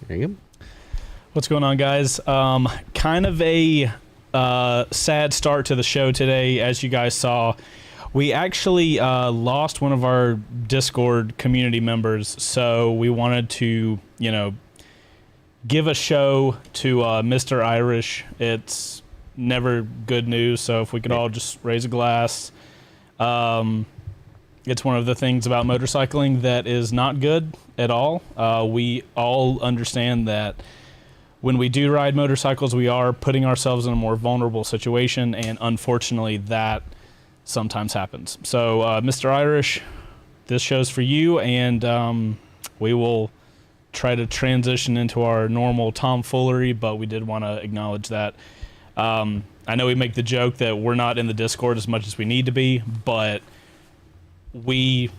There you go. What's going on, guys? Kind of a sad start to the show today. As you guys saw, we actually lost one of our Discord community members, so we wanted to, give a show to Mr. Irish. It's never good news, so if we could all just raise a glass. It's one of the things about motorcycling that is not good at all. We all understand that when we do ride motorcycles, we are putting ourselves in a more vulnerable situation, and unfortunately that sometimes happens. So, Mr. Irish, this show's for you, and we will try to transition into our normal tomfoolery, but we did want to acknowledge that. I know we make the joke that we're not in the Discord as much as we need to be, but we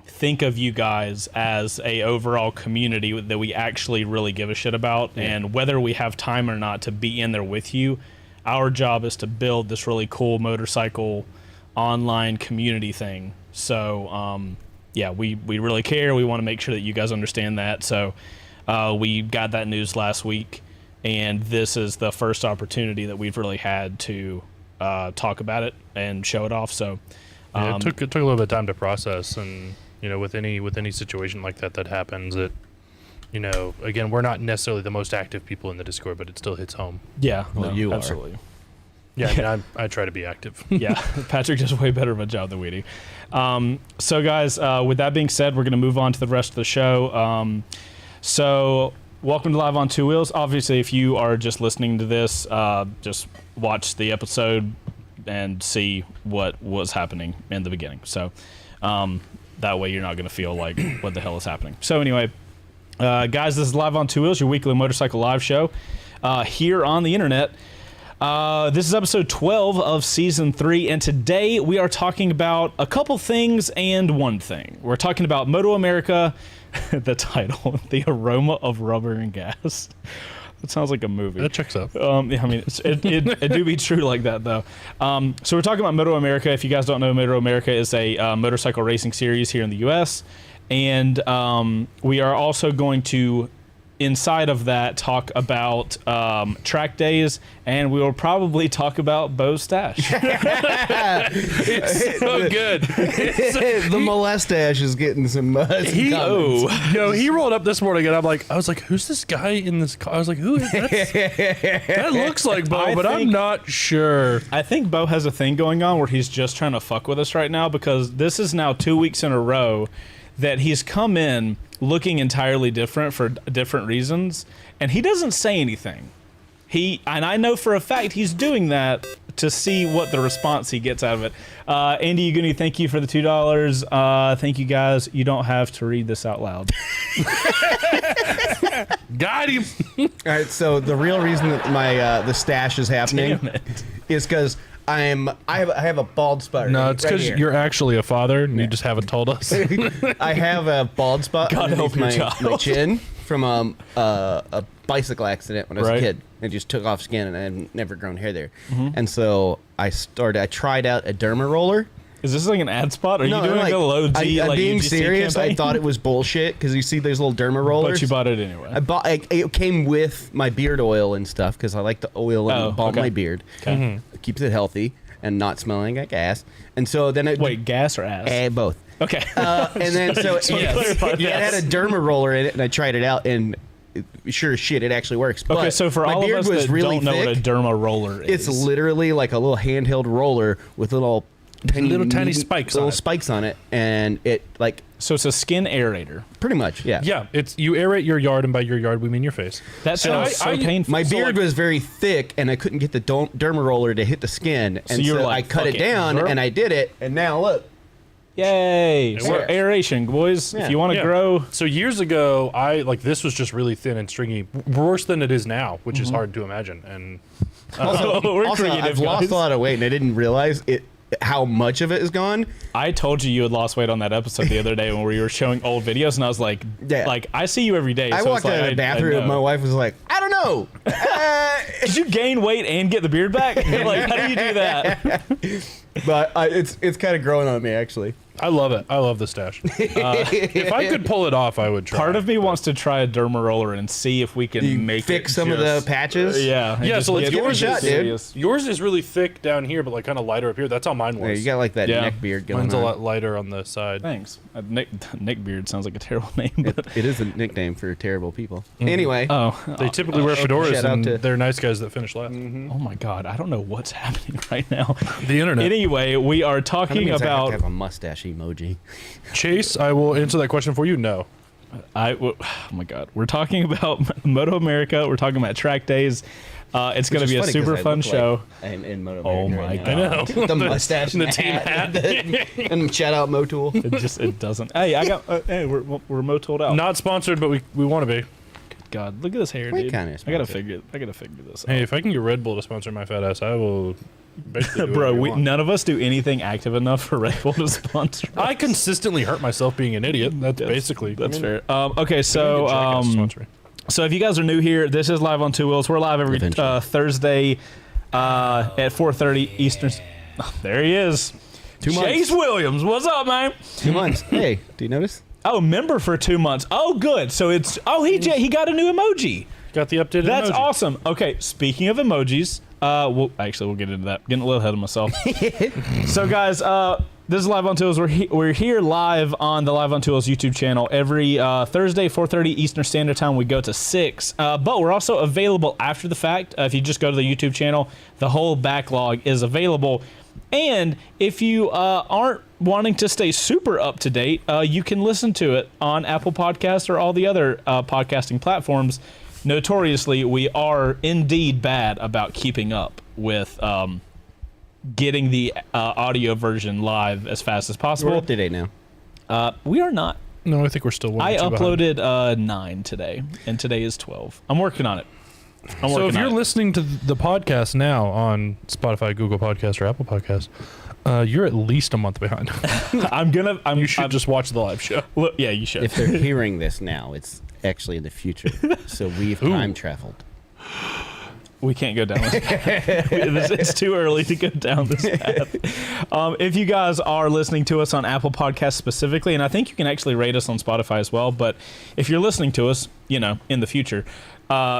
think of you guys as a overall community that we actually really give a shit about, and whether we have time or not to be in there with you, our job is to build this really cool motorcycle online community thing. So we really care. We want to make sure that you guys understand that. So we got that news last week, and this is the first opportunity that we've really had to talk about it and show it off. So it took a little bit of time to process, and with any situation like that happens, it again, we're not necessarily the most active people in the Discord, but it still hits home. Yeah, well, you are. Absolutely. Yeah, I mean, I try to be active. Yeah, Patrick does way better of a job than we do. So guys, with that being said, we're going to move on to the rest of the show. So welcome to Live on Two Wheels. Obviously, if you are just listening to this, just watch the episode and see what was happening in the beginning. So that way you're not going to feel like, what the hell is happening? So anyway, guys, this is Live on Two Wheels, your weekly motorcycle live show here on the internet. This is episode 12 of season 3, and today we are talking about a couple things and one thing. We're talking about Moto America, the title, The Aroma of Rubber and Gas. That sounds like a movie. That checks out. Yeah, I mean, it do be true like that, though. So we're talking about Moto America. If you guys don't know, Moto America is a motorcycle racing series here in the U.S., and we are also going to, inside of that, talk about track days, and we will probably talk about Bo's stash. It's so good. The molestache is getting some comments. He rolled up this morning, and I was like, who's this guy in this car? I was like, who is that? That looks like Bo, but I'm not sure. I think Bo has a thing going on where he's just trying to fuck with us right now, because this is now 2 weeks in a row that he's come in looking entirely different for different reasons, and he doesn't say anything. And I know for a fact he's doing that to see what the response he gets out of it. Andy Uguni, thank you for the $2. Thank you, guys. You don't have to read this out loud. Got him. All right, so the real reason that my the stash is happening is because I have a bald spot. No, it's because you're actually a father and you just haven't told us. I have a bald spot God underneath help your my chin from a bicycle accident when I was a kid. It just took off skin, and I had never grown hair there. And so I tried out a derma roller. Is this like an ad spot? Are you doing like a low G? I'm being UGC serious. campaign? I thought it was bullshit because you see those little derma rollers. But you bought it anyway. It came with my beard oil and stuff because I like to oil and balm my beard. Okay. Keeps it healthy and not smelling like ass. And so then Wait, gas or ass? Both. Okay. And then so it had a derma roller in it, and I tried it out, and sure as shit, it actually works. Okay, but so for my all of beard us was that really don't know what a thick. derma roller is, It's literally like a little handheld roller with little tiny spikes on it, and it like so it's a skin aerator. pretty much, yeah. Yeah, it's you aerate your yard, and by your yard we mean your face. That sounds so painful. My beard was very thick, and I couldn't get the derma roller to hit the skin, and so I cut it down, and I did it, and now look. Yay! So aeration, boys. Yeah. If you want to grow. So years ago, this was just really thin and stringy, worse than it is now, which is hard to imagine. And Also, I've lost a lot of weight, and I didn't realize how much of it is gone. I told you had lost weight on that episode the other day when we were showing old videos, and I was like, I see you every day. I so walked out of the bathroom, and my wife was like, I don't know. Did you gain weight and get the beard back? Like, how do you do that? But it's kind of growing on me, actually. I love it. I love the stash. If I could pull it off, I would try. Part of me wants to try a derma roller and see if we can fix some of the patches. Yeah, so let's give it a shot, dude. Yours is really thick down here, but like kind of lighter up here. That's how mine was. Yeah, you got like that neck beard going Mine's on. a lot lighter on the side. Thanks. Nick Beard sounds like a terrible name. But It is a nickname for terrible people. Anyway. They typically wear fedoras, shout out and to- they're nice guys that finish last. oh my God, I don't know what's happening right now. The internet. Anyway, we are Kinda talking means I have about. to have a mustache emoji. Chase, I will answer that question for you. No. Oh my God, we're talking about Moto America. We're talking about track days. It's going to be a super fun show. I'm in Moto Oh America my right God. now. I know. The mustache and the team hat. and shout out Motool. It doesn't. Hey, I got. Hey, we're Motooled out. Not sponsored, but we want to be. God, look at this hair, What dude. kind of I gotta sponsor? figure this out. Hey, if I can get Red Bull to sponsor my fat ass, I will. Basically do Bro, whatever you want. none of us do anything active enough for Red Bull to sponsor. I consistently hurt myself being an idiot. That's basically. That's I mean, fair. Okay, I so need Jackass to sponsor me. so if you guys are new here, this is live on Two Wheels. We're live every Eventually. Thursday at 4:30 Eastern. There he is. 2 months. Chase Williams, what's up, man? 2 months. Hey, do you notice? Oh, member for 2 months. Oh, good. So it's he got a new emoji. Got the updated That's emoji. awesome. Okay, speaking of emojis, we'll get into that. Getting a little ahead of myself. So, guys, this is Live on Tools. We're here live on the Live on Tools YouTube channel every Thursday, 4:30 Eastern Standard Time. We go to 6. But we're also available after the fact. If you just go to the YouTube channel, the whole backlog is available. And if you aren't wanting to stay super up to date, you can listen to it on Apple Podcasts or all the other podcasting platforms. Notoriously, we are indeed bad about keeping up with getting the audio version live as fast as We're possible. up to date now. We are not. No, I think we're still one. I or two behind. uploaded 9 today, and today is 12. I'm working on it. So if you're listening to the podcast now on Spotify, Google Podcast, or Apple Podcast, you're at least a month behind. You should just watch the live show. Look, yeah, you should. If they're hearing this now, it's actually in the future. So we've time traveled. We can't go down this path. It's too early to go down this path. If you guys are listening to us on Apple Podcasts specifically, and I think you can actually rate us on Spotify as well, but if you're listening to us, in the future,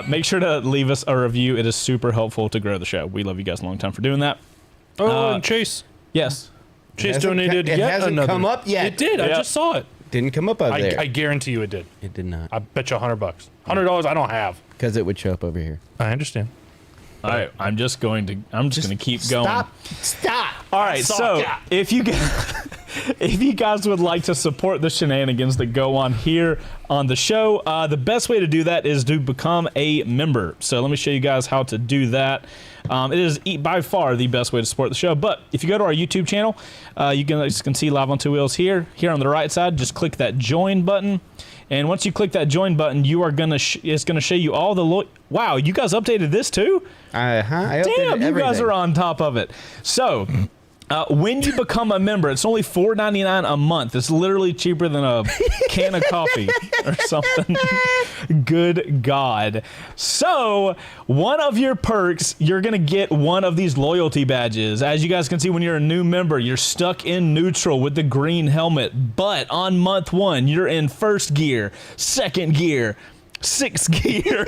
make sure to leave us a review. It is super helpful to grow the show. We love you guys a long time for doing that. Oh, and Chase. Yes. Chase donated It yet hasn't another. come up yet. It did. I Yeah. just saw it. Didn't come up up there. I guarantee you it did. It did not. I bet you $100. $100 I don't have. Because it would show up over here. I understand. All right. I'm just going to keep going. Stop. All right, so if you guys would like to support the shenanigans that go on here on the show, the best way to do that is to become a member. So let me show you guys how to do that. It is by far the best way to support the show. But if you go to our YouTube channel, you can see Live on Two Wheels here. Here on the right side, just click that join button. And once you click that join button, you are it's gonna show you all the wow, you guys updated this too? I updated Damn, you guys everything. are on top of it. So, when you become a member, it's only $4.99 a month. It's literally cheaper than a can of coffee or something. Good God. So, one of your perks, you're going to get one of these loyalty badges. As you guys can see, when you're a new member, you're stuck in neutral with the green helmet. But on month 1, you're in first gear, second gear, sixth gear,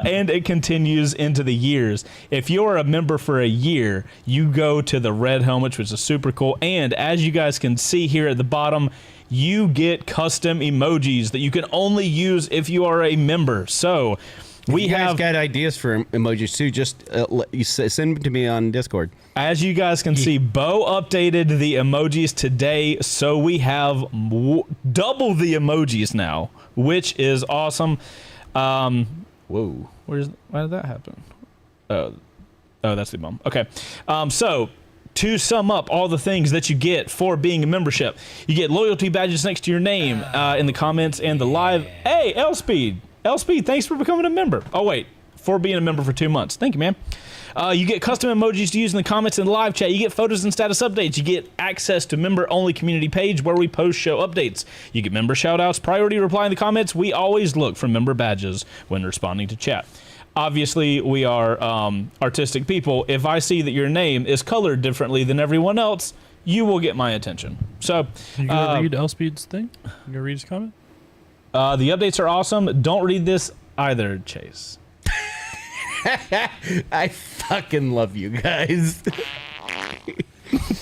and it continues into the years. If you're a member for a year, you go to the red helmet, which is super cool. And as you guys can see here at the bottom, you get custom emojis that you can only use if you are a member. So we You guys have got ideas for emojis too. Just send them to me on Discord. As you guys can see, Bo updated the emojis today, so we have double the emojis now, which is awesome. Whoa, why did that happen? Oh, that's the bum. Okay, so to sum up all the things that you get for being a membership, you get loyalty badges next to your name in the comments and the live. Hey, L-Speed, thanks for becoming a member. Oh wait, for being a member for 2 months. Thank you, man. You get custom emojis to use in the comments and the live chat. You get photos and status updates. You get access to member-only community page where we post show updates. You get member shout-outs, priority reply in the comments. We always look for member badges when responding to chat. Obviously, we are artistic people. If I see that your name is colored differently than everyone else, you will get my attention. So, You gonna read Elspeed's thing? You gonna read his comment? the updates are awesome. Don't read this either, Chase. I fucking love you guys.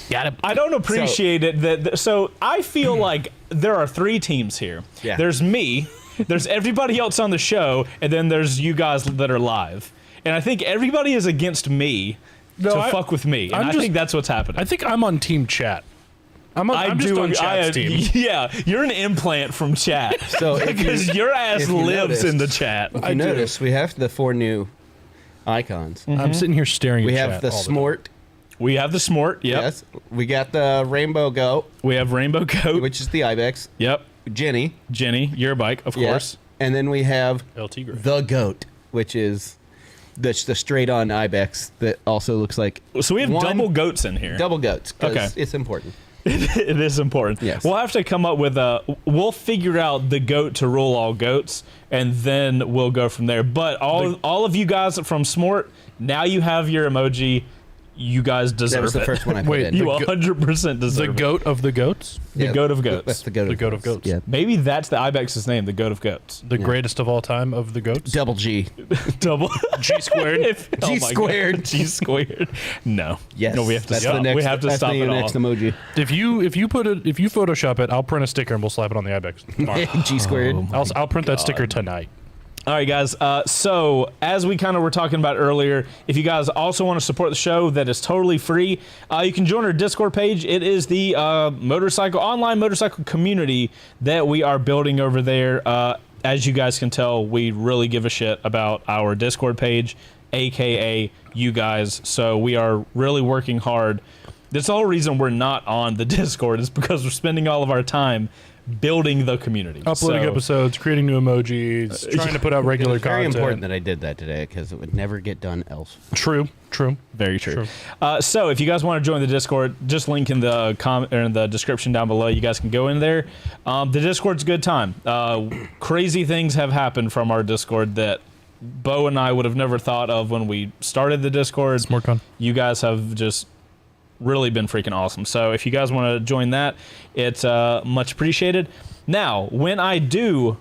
Got it. I don't appreciate it. So I feel like there are 3 teams here. Yeah. There's me, there's everybody else on the show, and then there's you guys that are live. And I think everybody is against me to fuck with me. And I think that's what's happening. I think I'm on team chat. I'm just on chat's team. Yeah, you're an implant from chat. So because your ass lives in the chat. If you notice, we have the 4 new icons. I'm sitting here staring We at have chat the all Smort. We have the Smort. Yep. Yes. We got the Rainbow Goat, We have Rainbow Goat. which is the Ibex. Yep. Jenny. Jenny, your bike, of course. And then we have LT Gray. the Goat, which is the straight-on Ibex that also looks like So we have one- double goats in here. double goats. 'Cause Okay. it's important. It is important. Yes. We'll have to come up with we'll figure out the goat to rule all goats, and then we'll go from there. But all of you guys from Smort, now you have your emoji. You guys deserve That was the it. first one I put Wait, in. You The 100% The deserve it. goat of the goats? The Yeah, goat of That's goats. the Goat The of Goat of Goats. Yeah. Maybe that's the Ibex's name, the goat of goats. The greatest of all time of the goats? Double G. Double G squared. oh G my squared. God. G squared. No. Yes. No, we have to that's stop. The next, We have to that's stop the it all. next emoji. If you Photoshop it, I'll print a sticker and we'll slap it on the Ibex tomorrow. G squared. I'll print that sticker tonight. All right, guys. So as we kind of were talking about earlier, if you guys also want to support the show, that is totally free. You can join our Discord page. It is the online motorcycle community that we are building over there. As you guys can tell, we really give a shit about our Discord page, aka you guys. So we are really working hard. That's the whole reason we're not on the Discord is because we're spending all of our time building the community, Uploading episodes, creating new emojis, trying to put out regular It's very content. important that I did that today because it would never get done else. True. Very true. So if you guys want to join the Discord, just link in the comment or in the description down below. You guys can go in there. The Discord's a good time. Crazy things have happened from our Discord that Bo and I would have never thought of when we started the Discord. It's more fun. You guys have just really been freaking awesome. So if you guys want to join that, it's much appreciated. Now, when I do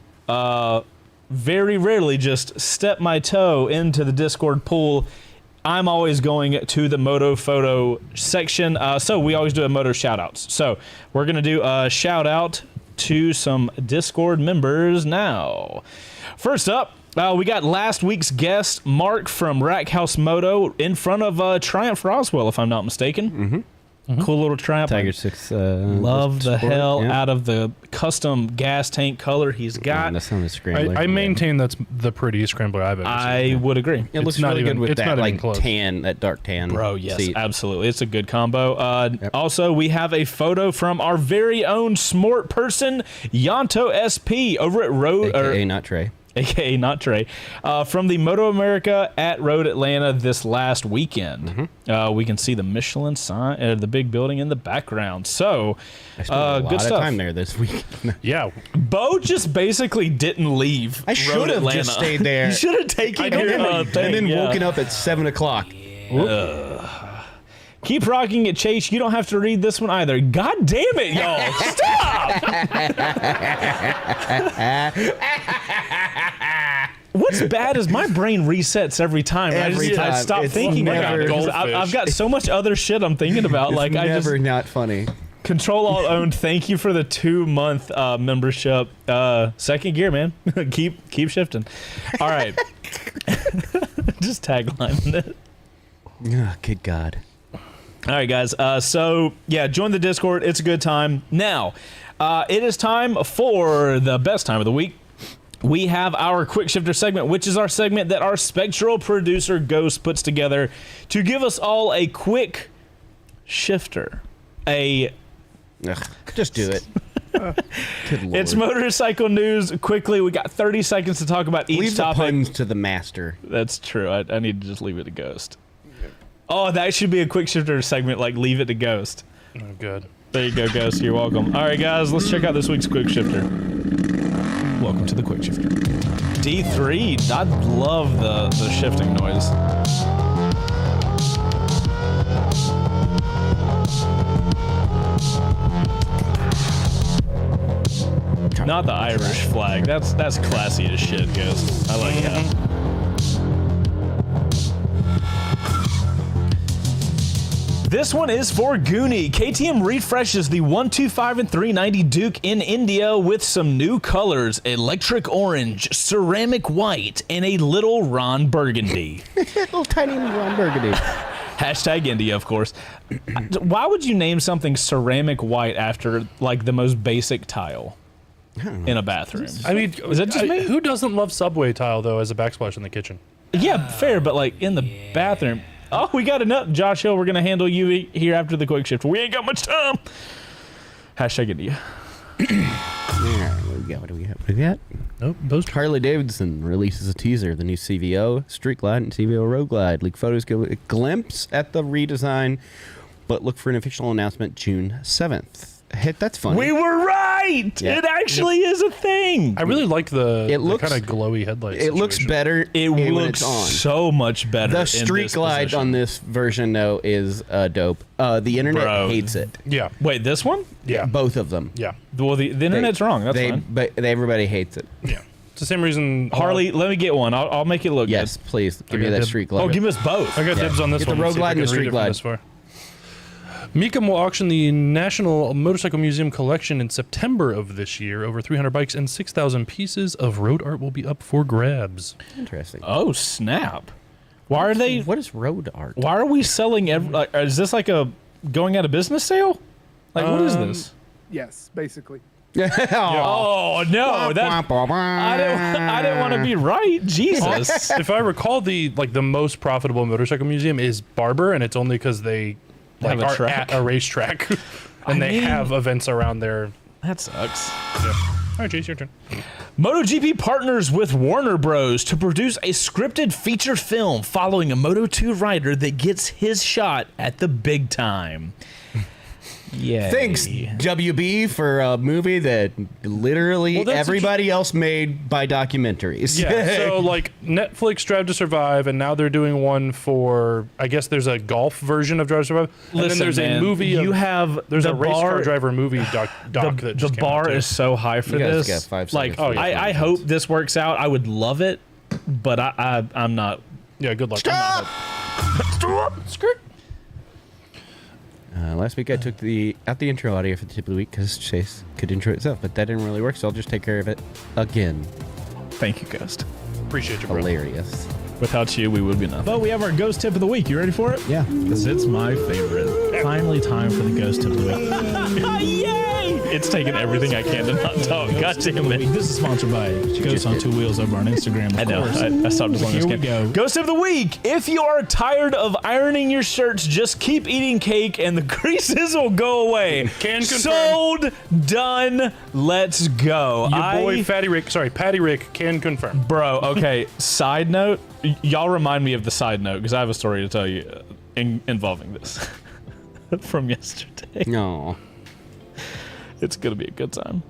very rarely just step my toe into the Discord pool, I'm always going to the Moto Photo section. So we always do a Moto shoutouts. So we're going to do a shout out to some Discord members now. First up, we got last week's guest, Mark from Rack House Moto, in front of Triumph Roswell, if I'm not mistaken. Cool little Triumph. Tiger 6. Love the Sport, hell yeah. out of the custom gas tank color he's got. That's on the scrambler. I maintain that's the prettiest scrambler I've ever I seen. would agree. It looks not really even- good with it's that not even like close. tan, that dark tan. Bro, yes, seat. absolutely. It's a good combo. Also, we have a photo from our very own Smort person, Yanto SP, over at Road... AKA not Trey. AKA not Trey, from the Moto America at Road Atlanta this last weekend. We can see the Michelin sign, the big building in the background. So, I spent a lot good of stuff. time there this week. Yeah. Bo just basically didn't leave. I Road should have Atlanta. just stayed there. You should have taken and your then, thing, and then yeah. woken up at 7 o'clock. Keep rocking it, Chase. You don't have to read this one either. God damn it, y'all. Stop. What's bad is my brain resets every time. Every I time. stop It's thinking about never- it. 'Cause I've got so much other shit I'm thinking about. Like I just Never not funny. Control Alt Owned. Thank you for the 2-month membership. Second gear, man. keep shifting. All right. Just taglining it. Oh, good God. All right, guys. So, yeah, join the Discord. It's a good time. Now, it is time for the best time of the week. We have our Quick Shifter segment, which is our segment that our spectral producer, Ghost, puts together to give us all a quick shifter. Just do it. Good Lord. It's motorcycle news. Quickly, we got 30 seconds to talk about each Leave the topic. puns to the master. That's true. I need to just leave it to Ghost. Oh, that should be a Quick Shifter segment, like leave it to Ghost. Oh, good. There you go, Ghost. You're welcome. All right, guys, let's check out this week's Quick Shifter. Welcome to the Quick Shifter. D3. I love the shifting noise. Not the Irish flag. That's classy as shit, Ghost. I like that. This one is for Goonie. KTM refreshes the 125 and 390 Duke in India with some new colors: electric orange, ceramic white, and a little Ron Burgundy. Little tiny Ron Burgundy. Hashtag India, of course. Why would you name something ceramic white after like the most basic tile in a bathroom? I mean, is that just me? Who doesn't love subway tile though as a backsplash in the kitchen? Yeah, fair, but like in the bathroom. Oh, we got enough. Josh Hill, we're going to handle you here after the quick shift. We ain't got much time. Hashtag India. What do we got? Nope. Post. Harley Davidson releases a teaser, the new CVO, Street Glide, and CVO Road Glide. Leak photos give a glimpse at the redesign, but look for an official announcement June 7th. That's funny. We were right. Yeah. It actually is a thing. I really like the kind of glowy headlights. It looks better. It looks so much better. The Street Glide on this version, though, is dope. The internet hates it. Yeah. Wait, this one? Yeah. Both of them. Yeah. Well, the internet's wrong. That's fine. But everybody hates it. Yeah. It's the same reason. Harley, let me get one. I'll make it look good. Yes, please. Give me that Street Glide. Oh, give us both. I got dibs on this one. Get the Road Glide and the Street Glide. Mecum will auction the National Motorcycle Museum collection in September of this year. Over 300 bikes and 6,000 pieces of road art will be up for grabs. Interesting. Oh, snap. Why are they... What is road art? Why are we selling... is this like a going out of business sale? Like, what is this? Yes, basically. Oh, no. I didn't want to be right. Jesus. If I recall, the most profitable motorcycle museum is Barber, and it's only because they... are at a racetrack, and they have events around there. That sucks. Yeah. All right, Chase, your turn. MotoGP partners with Warner Bros. To produce a scripted feature film following a Moto2 rider that gets his shot at the big time. Yeah. Thanks, WB, for a movie that literally everybody else made by documentaries. Yeah, so Netflix Drive to Survive, and now they're doing one for, I guess there's a golf version of Drive to Survive. And then there's a movie. There's a race car driver movie doc that just the bar is so high for this. Got 5 seconds. I hope this works out. I would love it, but I'm not. Yeah, good luck. Stop! Skirt. Last week I took out the intro audio for the tip of the week because Chase could intro itself, but that didn't really work, so I'll just take care of it again. Thank you, Ghost. Appreciate you, bro. Hilarious. Without you, we would be nothing. But we have our Ghost Tip of the Week. You ready for it? Yeah. Because it's my favorite. Finally time for the Ghost Tip of the Week. Yay! It's taking everything I can to not talk. God damn it. This is sponsored by Ghost on Two Wheels over on Instagram. I know. I stopped as long as I can. Here we go. Ghost of the Week. If you are tired of ironing your shirts, just keep eating cake and the creases will go away. Can confirm. Sold. Done. Let's go. Your boy Patty Rick can confirm. Bro, okay. Side note. Y'all remind me of the side note because I have a story to tell you involving this from yesterday. No. It's going to be a good time.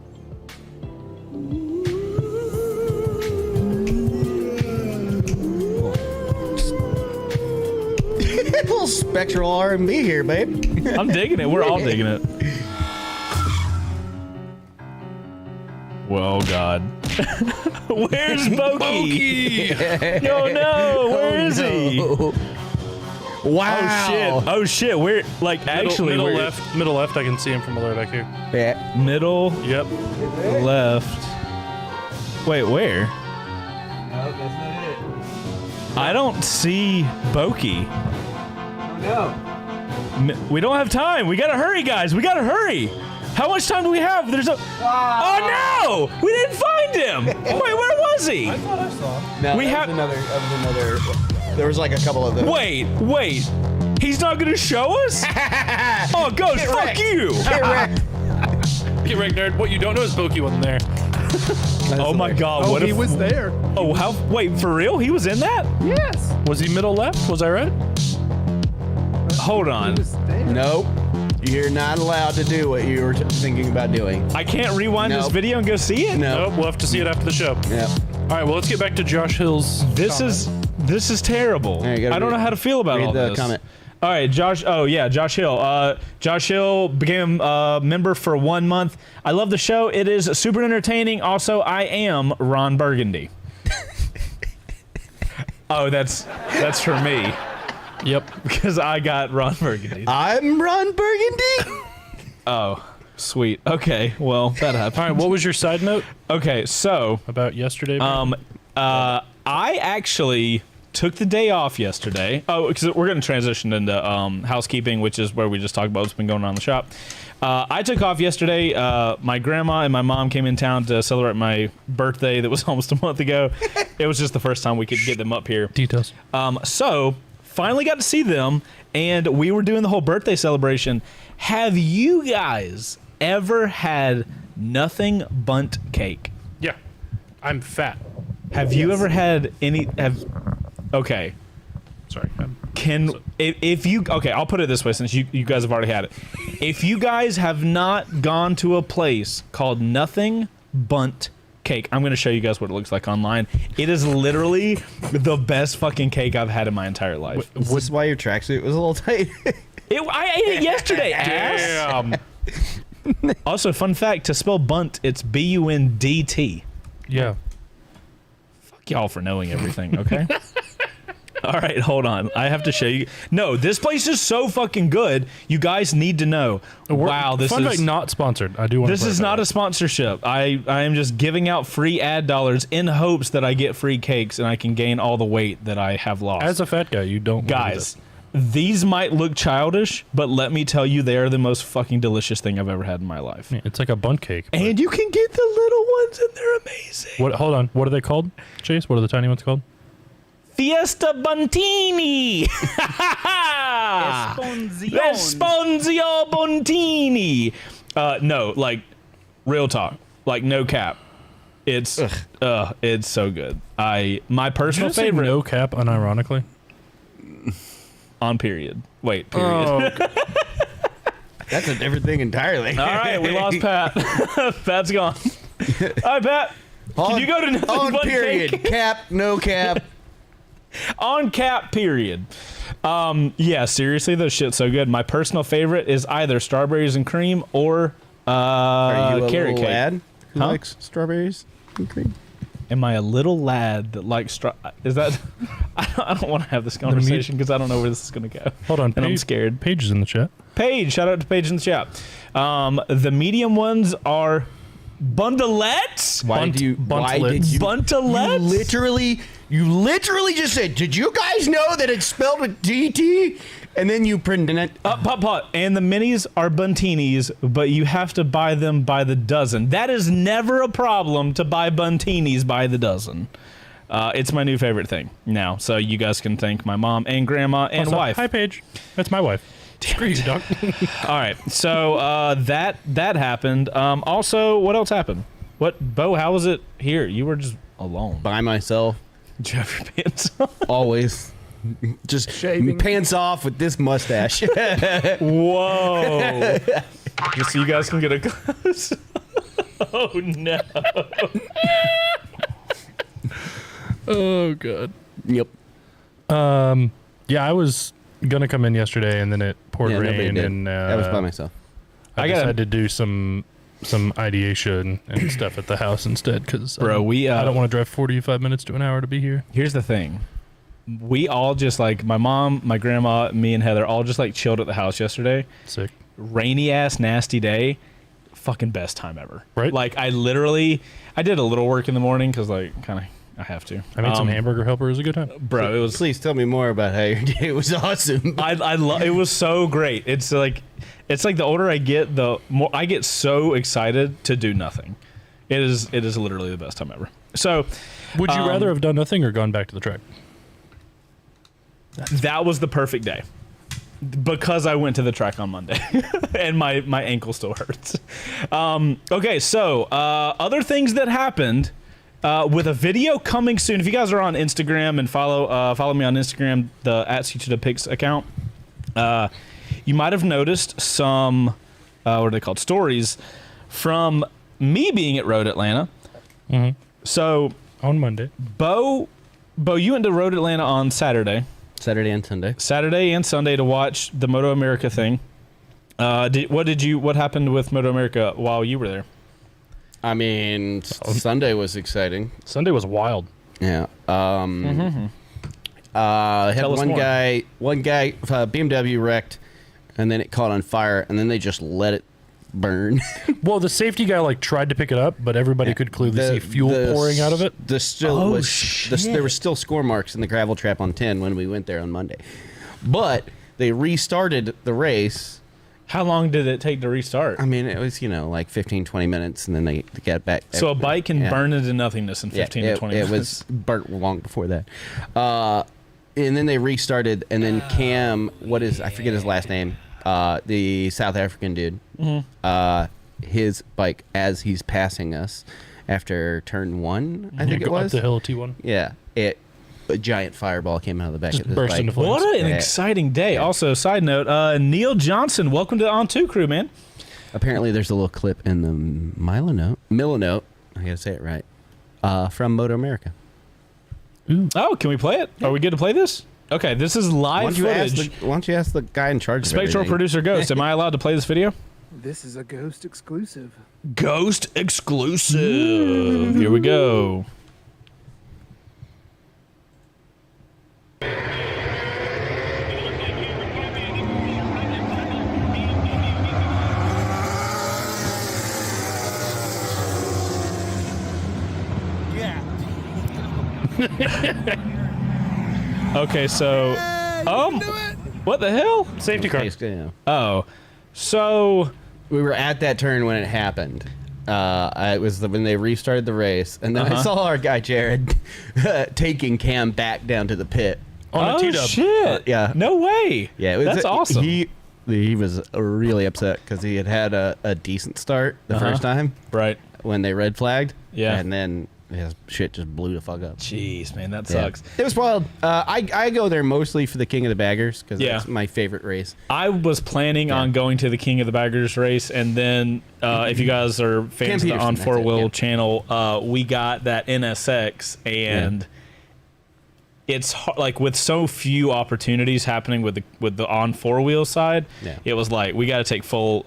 A little spectral R&B here, babe. I'm digging it. We're all digging it. Well, God. Where's Bokey? Oh, no. Where is he? Wow. Oh, shit. We're, middle left, I can see him from all the way back here. Yeah. Middle. Yep. Left. Wait, where? No, that's not it. I don't see Bokey. Oh, no. We don't have time. We gotta hurry, guys. We gotta hurry. How much time do we have? There's no. Oh no! We didn't find him. Wait, where was he? I thought I saw him. No, We that was another. There was like a couple of those. Wait. He's not gonna show us? Oh, Ghost, fuck wrecked. you. Get wrecked. Get wrecked, nerd. What you don't know is Bokey wasn't there. Oh my God! Oh, what he if was there. Oh, how? Wait, for real? He was in that? Yes. Was he middle left? Was I right? Hold on. He was there. Nope. You're not allowed to do what you were thinking about doing. I can't rewind this Nope. video and go see it. No. Nope. We'll have to see it after the show. Yep. All right. Well, let's get back to Josh Hill's. This is terrible. Yeah, you gotta I don't read- know how to feel about read all the this. comment. All right, Josh. Oh yeah, Josh Hill. Josh Hill became a member for 1 month. I love the show. It is super entertaining. Also, I am Ron Burgundy. Oh, that's for me. Yep. Because I got Ron Burgundy. I'm Ron Burgundy. Oh, sweet. Okay, well that happened. All right. What was your side note Okay, so about yesterday? I actually took the day off yesterday. Oh, because we're going to transition into housekeeping, which is where we just talked about what's been going on in the shop. I took off yesterday. My grandma and my mom came in town to celebrate my birthday that was almost a month ago. It was just the first time we could get them up here. Details. So, finally got to see them, and we were doing the whole birthday celebration. Have you guys ever had nothing bunt cake? Yeah. I'm fat. Have you ever had any... Okay. Sorry. If you... Okay, I'll put it this way since you guys have already had it. If you guys have not gone to a place called Nothing Bunt Cake, I'm going to show you guys what it looks like online. It is literally the best fucking cake I've had in my entire life. Is this why your tracksuit was a little tight? I ate it yesterday, ass. Damn. Also, fun fact, to spell bunt, it's B-U-N-D-T. Yeah. Fuck y'all for knowing everything, okay? All right, hold on. I have to show you. No, this place is so fucking good. You guys need to know. Wow, this Fun is fact, not sponsored. I do want. This is not a sponsorship. I am just giving out free ad dollars in hopes that I get free cakes and I can gain all the weight that I have lost. As a fat guy, you don't. Guys, these might look childish, but let me tell you, they are the most fucking delicious thing I've ever had in my life. Yeah, it's like a bunt cake. And you can get the little ones, and they're amazing. What? Hold on. What are they called, Chase? What are the tiny ones called? Fiesta Buntini. Esponzio Buntini. No, like real talk, like no cap. It's so good. My personal favorite. No cap, unironically. On period. Wait, period. Oh, That's a different thing entirely. All right, we lost Pat. Pat's gone. All right, Pat. Can you go to Nothing on Bunt period. Cake? Cap, no cap. On cap, period. Yeah, seriously, those shit's so good. My personal favorite is either strawberries and cream or Are you a carrot little cake. lad who Huh? likes strawberries and cream? Am I a little lad that likes is that... I don't want to have this conversation because I don't know where this is going to go. hold on. And I'm scared. Paige is in the chat. Paige, shout out to Paige in the chat. The medium ones are bundlettes. Why did you Buntalettes? You literally just said, did you guys know that it's spelled with DT? And then you printed it. Pop. And the minis are buntinis, but you have to buy them by the dozen. That is never a problem to buy buntinis by the dozen. It's my new favorite thing now. So you guys can thank my mom and grandma and Also, wife. Hi, Paige. That's my wife. Screw you, dog. All right. So that happened. Also, what else happened? Bo, how was it here? You were just alone. By myself, Did you have your pants on? always. Just Shaving. pants off with this mustache. Whoa. Just so you guys can get a close. Oh, no. Oh, God. Yep. Yeah, I was gonna come in yesterday, and then it poured Yeah, nobody rain, did. and That was by myself. I decided to do some ideation and stuff at the house instead because Bro, I don't want to drive 45 minutes to an hour to be here. Here's the thing. We all just like, my mom, my grandma, me, and Heather all just like chilled at the house yesterday. Sick. Rainy ass, nasty day. Fucking best time ever. Right? Like, I did a little work in the morning because, like, kind of, I have to. I made some hamburger helper. It was a good time. Bro, it was. Please tell me more about how your day was awesome. It was so great. It's like the older I get, the more I get so excited to do nothing. It is literally the best time ever. So, Would you rather have done nothing or gone back to the track? that was the perfect day because I went to the track on Monday and my ankle still hurts. Okay, so other things that happened with a video coming soon. If you guys are on Instagram and follow me on Instagram, the @CTDePix account, you might have noticed some what are they called, stories from me being at Road Atlanta. Mm-hmm. So On Monday. Bo, you went to Road Atlanta on Saturday. Saturday and Sunday. Saturday and Sunday to watch the Moto America thing. What happened with Moto America while you were there? I mean, Sunday was exciting. Sunday was wild. Yeah. Had Tell us one more. guy, BMW wrecked, and then it caught on fire, and then they just let it burn. Well, the safety guy like tried to pick it up, but everybody could clearly see fuel pouring out of it. There were still score marks in the gravel trap on 10 when we went there on Monday, but they restarted the race. How long did it take to restart? I mean, it was, like 15, 20 minutes, and then they got back. So a bike can burn into nothingness in 15 to 20 minutes. It was burnt long before that. And then they restarted, and then Cam, I forget his last name, the South African dude, his bike, as he's passing us after turn 1, I think it was. Up the hill T1. Yeah. A giant fireball came out of the back Just of his burst bike. into flames. What an exciting day. Yeah. Also, side note, Neil Johnson, welcome to the Ontwo Crew, man. Apparently, there's a little clip in the Milanote, I gotta say it right, from Moto America. Oh, can we play it? Are we good to play this? Okay, this is live footage. Why don't you ask the guy in charge of Spectral everything? producer Ghost, am I allowed to play this video? This is a Ghost exclusive. Ghost exclusive. Here we go. Okay, so what the hell? Safety car. Oh, so We were at that turn when it happened. It was when they restarted the race, and then I saw our guy Jared taking Cam back down to the pit. On a T-dub. shit! Yeah. No way. Yeah, it was That's awesome. He was really upset because he had a decent start the first time Right. when they red flagged. Yeah. and then his shit just blew the fuck up. Jeez, man, that Yeah. sucks. It was wild. I go there mostly for the King of the Baggers because Yeah. it's my favorite race. I was planning on going to the King of the Baggers race, and then if you guys are fans of the Peterson, On that's Four it, Wheel yeah. channel, we got that NSX, and it's like with so few opportunities happening with the On Four Wheel side, it was like we got to take full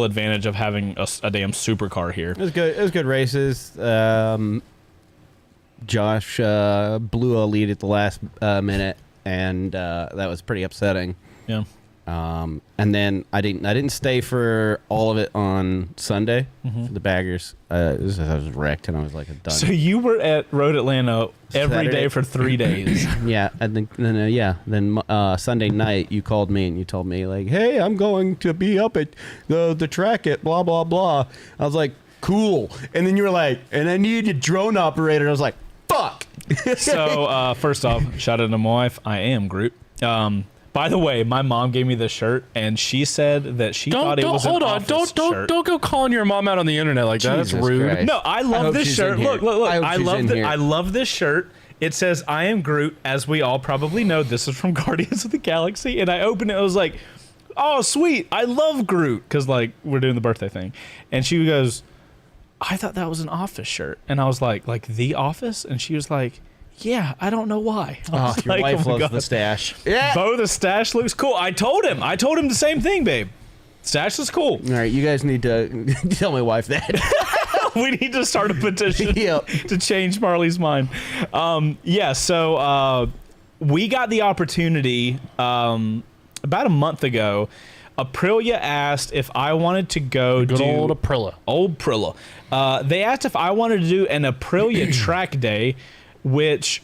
advantage of having a damn supercar here. It was good. It was good races. Josh blew a lead at the last minute, and that was pretty upsetting. Yeah. And then I didn't stay for all of it on Sunday for the Baggers. I was wrecked, and I was like done. So you were at Road Atlanta every Saturday. day for 3 days. Yeah, and then Sunday night you called me and you told me like, hey, I'm going to be up at the track at blah blah blah. I was like, cool. And then you were like, and I need a drone operator. I was like, fuck. So first off, shout out to my wife. I am Groot. By the way, my mom gave me this shirt, and she said that she thought it was an office shirt. Don't go calling your mom out on the internet like that. That's Jesus rude. Christ. No, I love hope this she's shirt. in here. Look. I hope I she's love in here. I love this shirt. It says I am Groot, as we all probably know. This is from Guardians of the Galaxy, and I opened it. I was like, "Oh, sweet! I love Groot," because like we're doing the birthday thing, and she goes, "I thought that was an Office shirt," and I was like The Office, and she was like, "Yeah, I don't know why." I was Your like, wife "Oh my loves God." the stash. Yeah. Bo, the stash looks cool. I told him the same thing, babe. Stash is cool. All right, you guys need to tell my wife that. We need to start a petition Yep. to change Marley's mind. So we got the opportunity about a month ago. Aprilia asked if I wanted to go Good do old Aprilla. Old Prilla. They asked if I wanted to do an Aprilia track day, which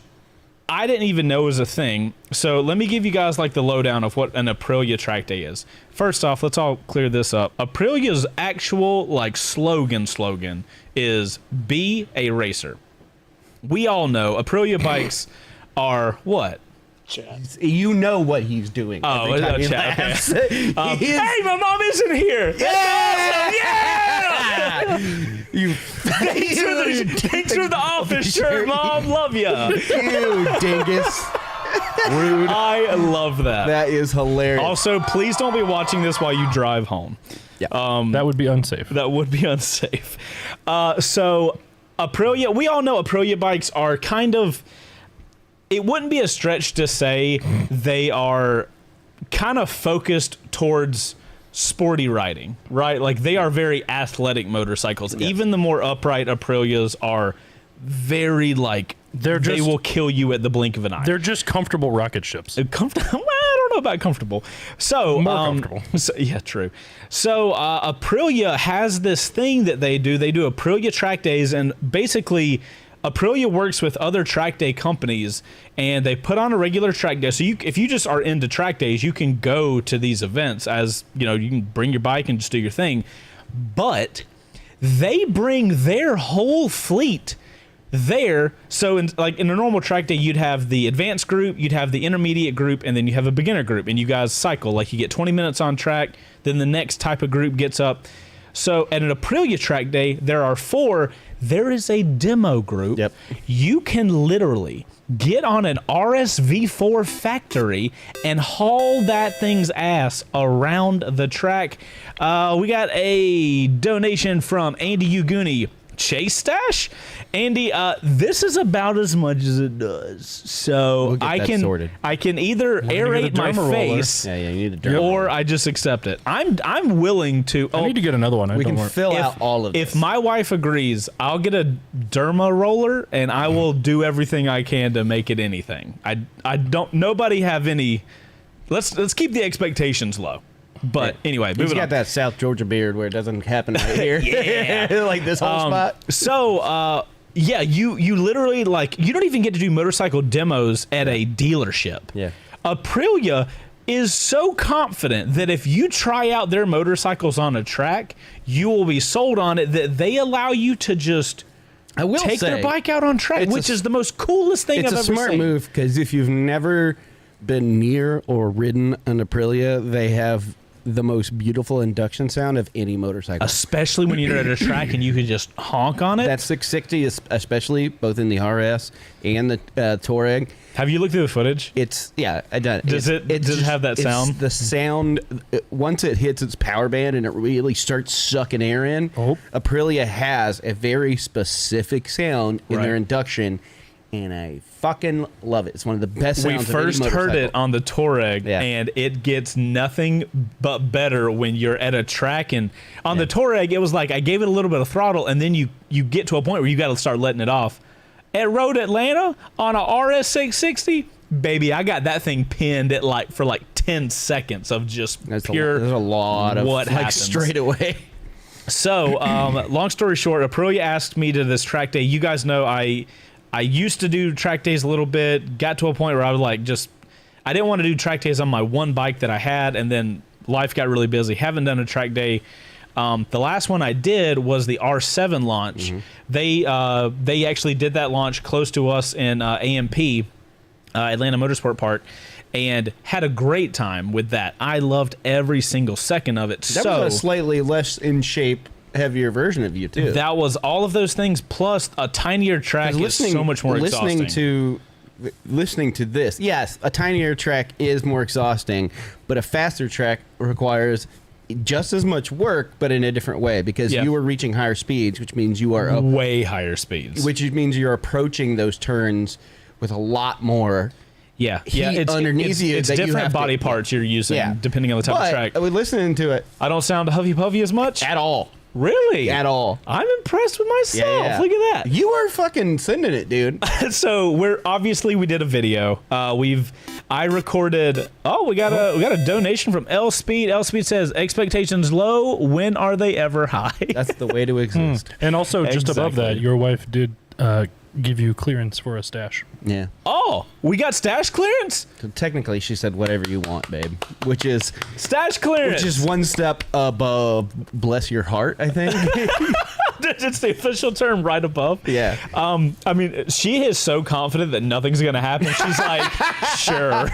I didn't even know was a thing. So let me give you guys like the lowdown of what an Aprilia track day is. First off, let's all clear this up. Aprilia's actual like slogan is "Be a racer." We all know Aprilia bikes are what? You know what he's doing. Oh, every time he okay. laughs. Hey, my mom isn't here. That's awesome. Yeah! You Thanks for the office shirt, Mom. Love ya. You dingus. Rude. I love that. That is hilarious. Also, please don't be watching this while you drive home. Yeah. That would be unsafe. That would be unsafe. So, Aprilia, we all know Aprilia bikes are kind of it wouldn't be a stretch to say they are kind of focused towards sporty riding, right? Like they are very athletic motorcycles. Yep. Even the more upright Aprilias are very like they will kill you at the blink of an eye. They're just comfortable rocket ships. Comfortable? Well, I don't know about comfortable. So more comfortable. So, yeah, true. So Aprilia has this thing that they do. They do Aprilia track days, and basically Aprilia works with other track day companies, and they put on a regular track day. So if you just are into track days, you can go to these events as, you know, you can bring your bike and just do your thing. But they bring their whole fleet there. So in a normal track day, you'd have the advanced group, you'd have the intermediate group, and then you have a beginner group, and you guys cycle. Like you get 20 minutes on track, then the next type of group gets up. So at an Aprilia track day, there are 4. There is a demo group. Yep. You can literally get on an RSV4 factory and haul that thing's ass around the track. We got a donation from Andy Uguni. Chase Stash? Andy, this is about as much as it does. So we'll I can either aerate my face, you need a derma or I just accept it. I'm willing to. I need to get another one. We can fill out all of this. If my wife agrees, I'll get a derma roller and I will do everything I can to make it anything. I don't. Nobody have any. Let's keep the expectations low. But anyway, he's got that South Georgia beard where it doesn't happen right here. Yeah. Like this whole spot. So, yeah, you literally, like, you don't even get to do motorcycle demos at a dealership. Yeah. Aprilia is so confident that if you try out their motorcycles on a track, you will be sold on it, that they allow you to just take their bike out on track, which is the most coolest thing I've ever seen. It's a smart move, because if you've never been near or ridden an Aprilia, they have the most beautiful induction sound of any motorcycle. Especially when you're at a track and you can just honk on it. That 660 is especially both in the RS and the Touareg. Have you looked through the footage? I done it. Does it have that sound? The sound, once it hits its power band and it really starts sucking air in, Aprilia has a very specific sound in their induction, and I fucking love it. It's one of the best sounds. We first heard it on the Touareg, yeah. And it gets nothing but better when you're at a track. And on the Touareg, it was like I gave it a little bit of throttle, and then you get to a point where you got to start letting it off. At Road Atlanta on a RS660, baby, I got that thing pinned at for 10 seconds of just pure. There's a lot of what happens straight away. So, long story short, Aprilia asked me to this track day. You guys know I used to do track days a little bit, got to a point where I was like, I didn't want to do track days on my one bike that I had, and then life got really busy. Haven't done a track day. The last one I did was the R7 launch. Mm-hmm. They actually did that launch close to us in AMP, Atlanta Motorsport Park, and had a great time with that. I loved every single second of it. That was a slightly less in shape, heavier version of you too. That was all of those things plus a tinier track is so much more exhausting. Listening to this, yes, a tinier track is more exhausting, but a faster track requires just as much work, but in a different way, because you are reaching higher speeds, which means you are way higher speeds, which means you're approaching those turns with a lot more. It's underneath you. It's different body parts you're using depending on the type of track. But listening to it, I don't sound huffy puffy as much at all. Really? At all. I'm impressed with myself. Yeah. Look at that. You are fucking sending it, dude. So we did a video. I recorded. Oh, we got a donation from L Speed. L Speed says expectations low. When are they ever high? That's the way to exist. And also, just above that, your wife did give you clearance for a stash. Yeah. Oh, we got stash clearance? So technically, she said whatever you want, babe, which is stash clearance, which is one step above bless your heart, I think. It's the official term, right above. Yeah. I mean, she is so confident that nothing's gonna happen. She's like, sure,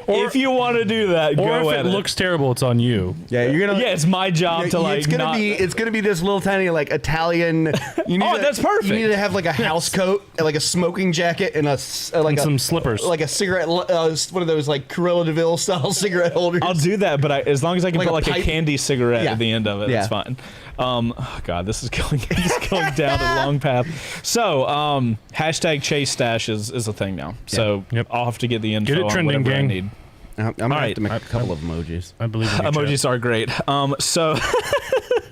if you want to do that, or go if at it looks terrible, it's on you. Yeah, you're gonna. Yeah, it's my job to like. It's gonna be this little tiny Italian. That's perfect. You need to have like a house coat, like a smoking jacket, and some slippers, like a cigarette, one of those like Cruella de Vil style cigarette holders. I'll do that, but as long as I can like put a candy cigarette at the end of it, that's fine. Oh God, this is going down a long path. So, hashtag Chase Stash is a thing now. So I'll have to get the info. Get it trending, on whatever gang. I need. I'm gonna have to make a couple of emojis. I believe in you, Emojis Chad. are great. So.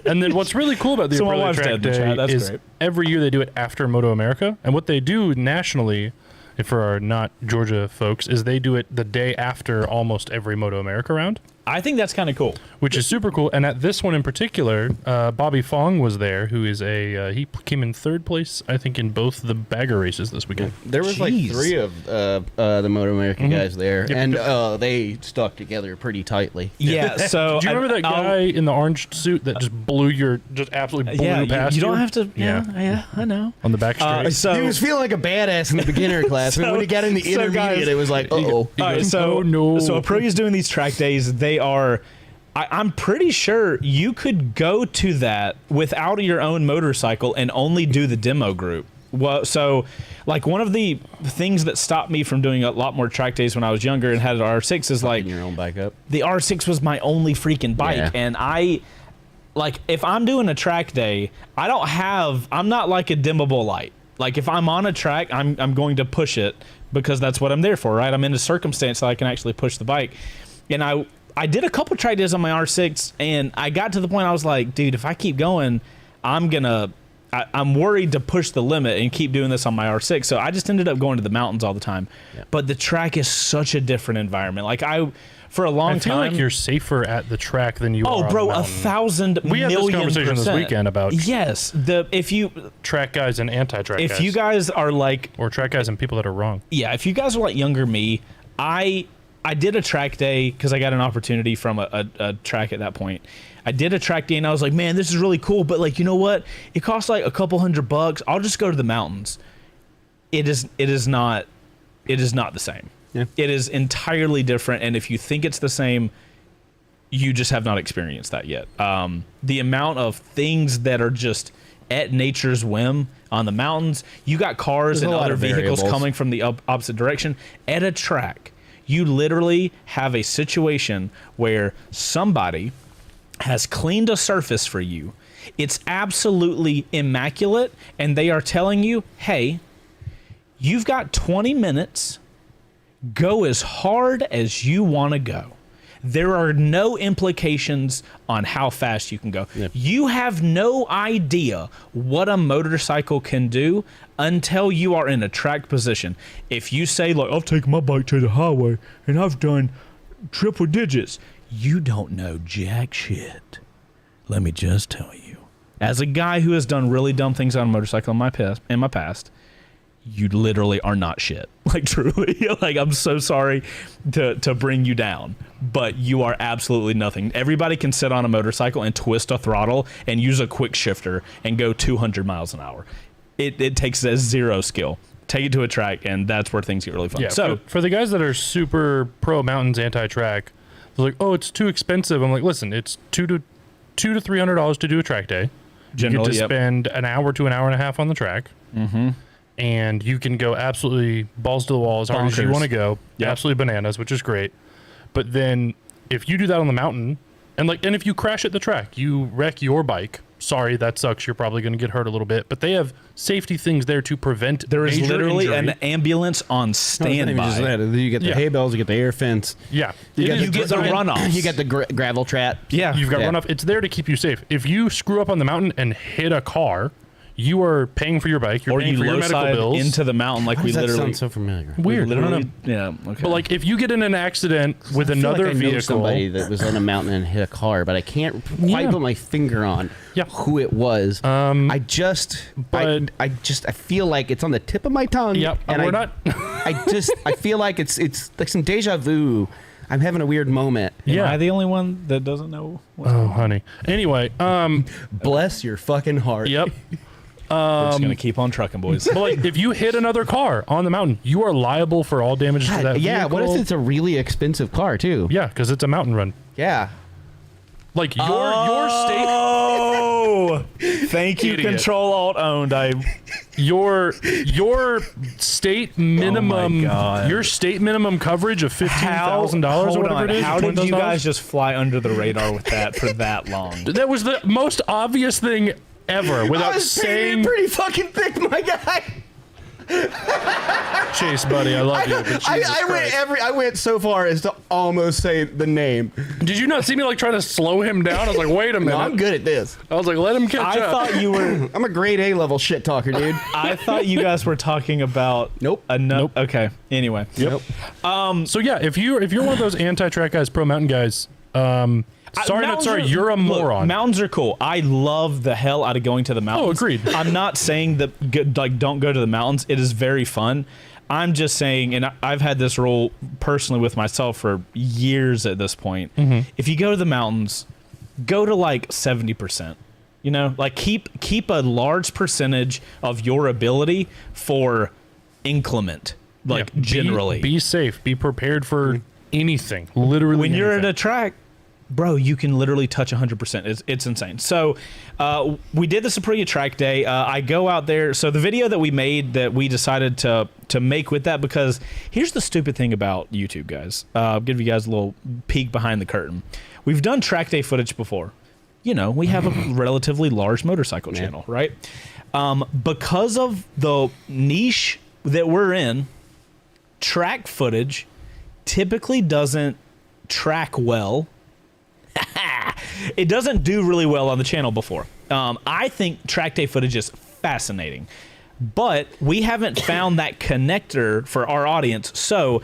And then what's really cool about the So my Aprilia wife's Track dead in the Day chat. That's is great. every year they do it after Moto America, and what they do nationally, if for our not Georgia folks, is they do it the day after almost every Moto America round. I think that's kind of cool. Which is super cool. And at this one in particular, Bobby Fong was there, who is he came in third place, I think, in both the bagger races this weekend. There was like Jeez. 3 of the Moto America guys there, Yep. and they stuck together pretty tightly. Yeah. So Do you remember that guy in the orange suit that just absolutely blew Yeah, past you don't have to. Yeah. Yeah, I know. on the back straight? So He was feeling like a badass in the beginner class, but when he got in the intermediate, guys, it was like, uh-oh. All right, so "Oh, no." So Aprilia's doing these track days. They are. I'm pretty sure you could go to that without your own motorcycle and only do the demo group. Well, so like one of the things that stopped me from doing a lot more track days when I was younger and had an R6 is like Putting your own bike up. the R6 was my only freaking bike, Yeah. and like if I'm doing a track day, I'm not like a dimmable light. Like if I'm on a track, I'm going to push it because that's what I'm there for, right? I'm in a circumstance that I can actually push the bike. And I did a couple track days on my R6, and I got to the point I was like, dude, if I keep going, I'm worried to push the limit and keep doing this on my R6. So I just ended up going to the mountains all the time. Yeah. But the track is such a different environment. Like for a long I feel time, like you're safer at the track than you are. oh, on bro, the mountain. 1,000 We had this million conversation this %. weekend about Yes, track guys and anti-track guys. if you guys are like, or track guys and people that are wrong. yeah, if you guys are like younger me, I did a track day because I got an opportunity from a track at that point. I did a track day and I was like, man, this is really cool, but like, you know what? It costs like a couple $100. I'll just go to the mountains. It is not the same. Yeah. It is entirely different, and if you think it's the same, you just have not experienced that yet. The amount of things that are just at nature's whim on the mountains, you got cars There's and a lot other of vehicles variables. coming from the opposite direction. At a track, you literally have a situation where somebody has cleaned a surface for you. It's absolutely immaculate, and they are telling you, hey, you've got 20 minutes. Go as hard as you want to go. There are no implications on how fast you can go. Yep. You have no idea what a motorcycle can do until you are in a track position. If you say, like, I've taken my bike to the highway and I've done triple digits, you don't know jack shit. Let me just tell you. As a guy who has done really dumb things on a motorcycle in my past, you literally are not shit. Like, truly. Like, I'm so sorry to bring you down, but you are absolutely nothing. Everybody can sit on a motorcycle and twist a throttle and use a quick shifter and go 200 miles an hour. It takes zero skill. Take it to a track, and that's where things get really fun. Yeah, so for the guys that are super pro mountains, anti-track, they're like, oh, it's too expensive. I'm like, listen, it's $200 to $300 to do a track day. Generally, you get to spend an hour to an hour and a half on the track. Mm-hmm. And you can go absolutely balls to the wall as hard as you want to go. Yep. Absolutely bananas, which is great. But then if you do that on the mountain, and if you crash at the track, you wreck your bike. Sorry, that sucks. You're probably going to get hurt a little bit. But they have safety things there to prevent there is major literally injury. an ambulance on standby. You get the hay bales, you get the air fence. Yeah. You get the runoffs. You get the gravel trap. Yeah. You've got runoff. It's there to keep you safe. If you screw up on the mountain and hit a car, you are paying for your bike. You're paying for your medical bills. Into the mountain like Why we does that literally. sound so familiar? Weird. Literally, yeah. Okay. But if you get in an accident with I feel another like I know vehicle, somebody that was on a mountain and hit a car, but I can't quite put my finger on who it was. I feel like it's on the tip of my tongue. Yep, and we're not. I feel like it's like some deja vu. I'm having a weird moment. Am I the only one that doesn't know? Oh, honey. Anyway, bless your fucking heart. Yep. We're just gonna keep on trucking, boys. But if you hit another car on the mountain, you are liable for all damage to that Yeah. vehicle. What if it's a really expensive car too? Yeah, because it's a mountain run. Yeah. Like your state. Oh, thank you, Idiot. Control Alt owned. your state minimum your state minimum coverage of $15,000 or whatever it is. How did you $20,000? guys just fly under the radar with that for that long? That was the most obvious thing ever without I was saying. pretty fucking thick, my guy. Chase, buddy, I love you. But Jesus I went so far as to almost say the name. Did you not see me like trying to slow him down? I was like, wait a minute. No, I'm good at this. I was like, let him catch I up. thought you were. I'm a grade A level shit talker, dude. I thought you guys were talking about. Nope. Nope. Okay. Anyway. Yep. So yeah, if you're one of those anti-track guys, pro mountain guys, sorry, you're a moron. Look, mountains are cool. I love the hell out of going to the mountains. Oh, agreed. I'm not saying that don't go to the mountains. It is very fun. I'm just saying, and I've had this rule personally with myself for years at this point. Mm-hmm. If you go to the mountains, go to like 70%. You know, like keep a large percentage of your ability for inclement. Like generally, be safe. Be prepared for anything. Literally, when you're at anything. a track, bro, you can literally touch 100%. It's insane. So we did the Aprilia track day. I go out there. So the video that we made that we decided to make with that, because here's the stupid thing about YouTube, guys. I'll give you guys a little peek behind the curtain. We've done track day footage before. You know, we have a relatively large motorcycle channel, right? Because of the niche that we're in, track footage typically doesn't track well. It doesn't do really well on the channel before. I think track day footage is fascinating, but we haven't found that connector for our audience. So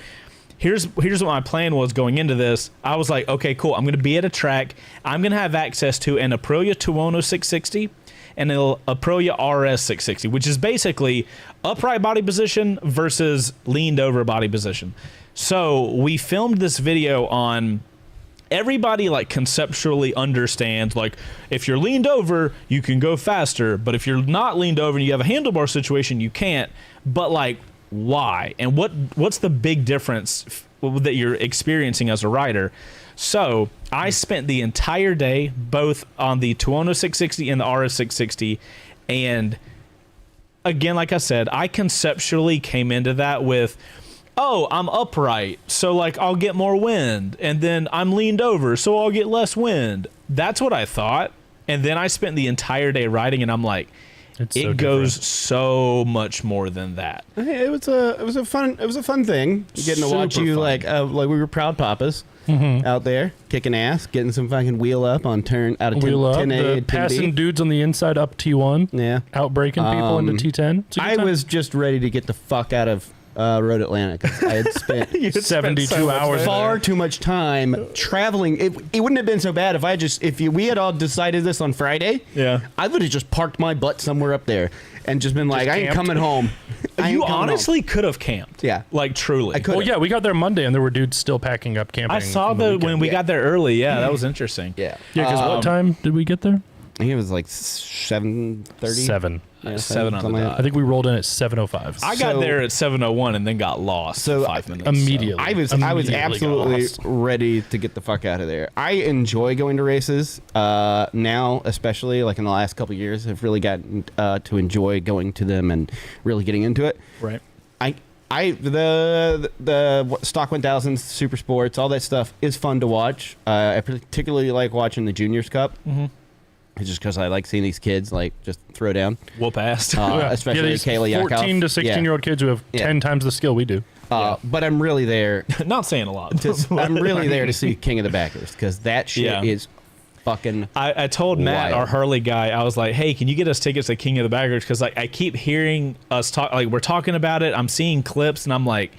here's what my plan was going into this. I was like, okay, cool. I'm going to be at a track. I'm going to have access to an Aprilia Tuono 660 and an Aprilia RS 660, which is basically upright body position versus leaned over body position. So we filmed this video on. Everybody like conceptually understands, like, if you're leaned over, you can go faster, but if you're not leaned over and you have a handlebar situation, you can't. But like, why? And what's the big difference that you're experiencing as a rider? So I spent the entire day both on the Tuono 660 and the RS 660, and again, like I said, I conceptually came into that with, oh, I'm upright, so like I'll get more wind, and then I'm leaned over, so I'll get less wind. That's what I thought, and then I spent the entire day riding, and I'm like, it goes so much more than that. Hey, it was a fun thing getting to watch you like we were proud papas out there kicking ass, getting some fucking wheel up on turn out of 10A, passing dudes on the inside up T1, outbreaking people into T10. I was just ready to get the fuck out of Road Atlanta because I had spent 72 hours far too much time traveling. It wouldn't have been so bad if we had all decided this on Friday. Yeah, I would have just parked my butt somewhere up there and just been like, I ain't coming home. You honestly could have camped. Yeah, like truly. I could. Well, yeah, we got there Monday and there were dudes still packing up camping. I saw when we got there early. Yeah, that was interesting. Yeah, because what time did we get there? I think it was like 7:30. 7. Yeah, 7 on the dot. I think we rolled in at 7:05. I got there at 7:01 and then got lost. So 5 minutes immediately. I was absolutely ready to get the fuck out of there. I enjoy going to races now, especially like in the last couple of years. I've really gotten to enjoy going to them and really getting into it. Right. The Stock 1000s, Super Sports, all that stuff is fun to watch. I particularly like watching the Juniors Cup. Mm-hmm. It's just because I like seeing these kids like just throw down. Whoop ass. Especially these Kayla Yakov. 14 to 16-year-old kids who have 10 times the skill we do. But I'm really there. Not saying a lot. I'm really there to see King of the Backers because that shit is fucking I told Matt, wild. our Hurley guy, I was like, hey, can you get us tickets to King of the Backers? Because like I keep hearing us talk, like we're talking about it. I'm seeing clips and I'm like,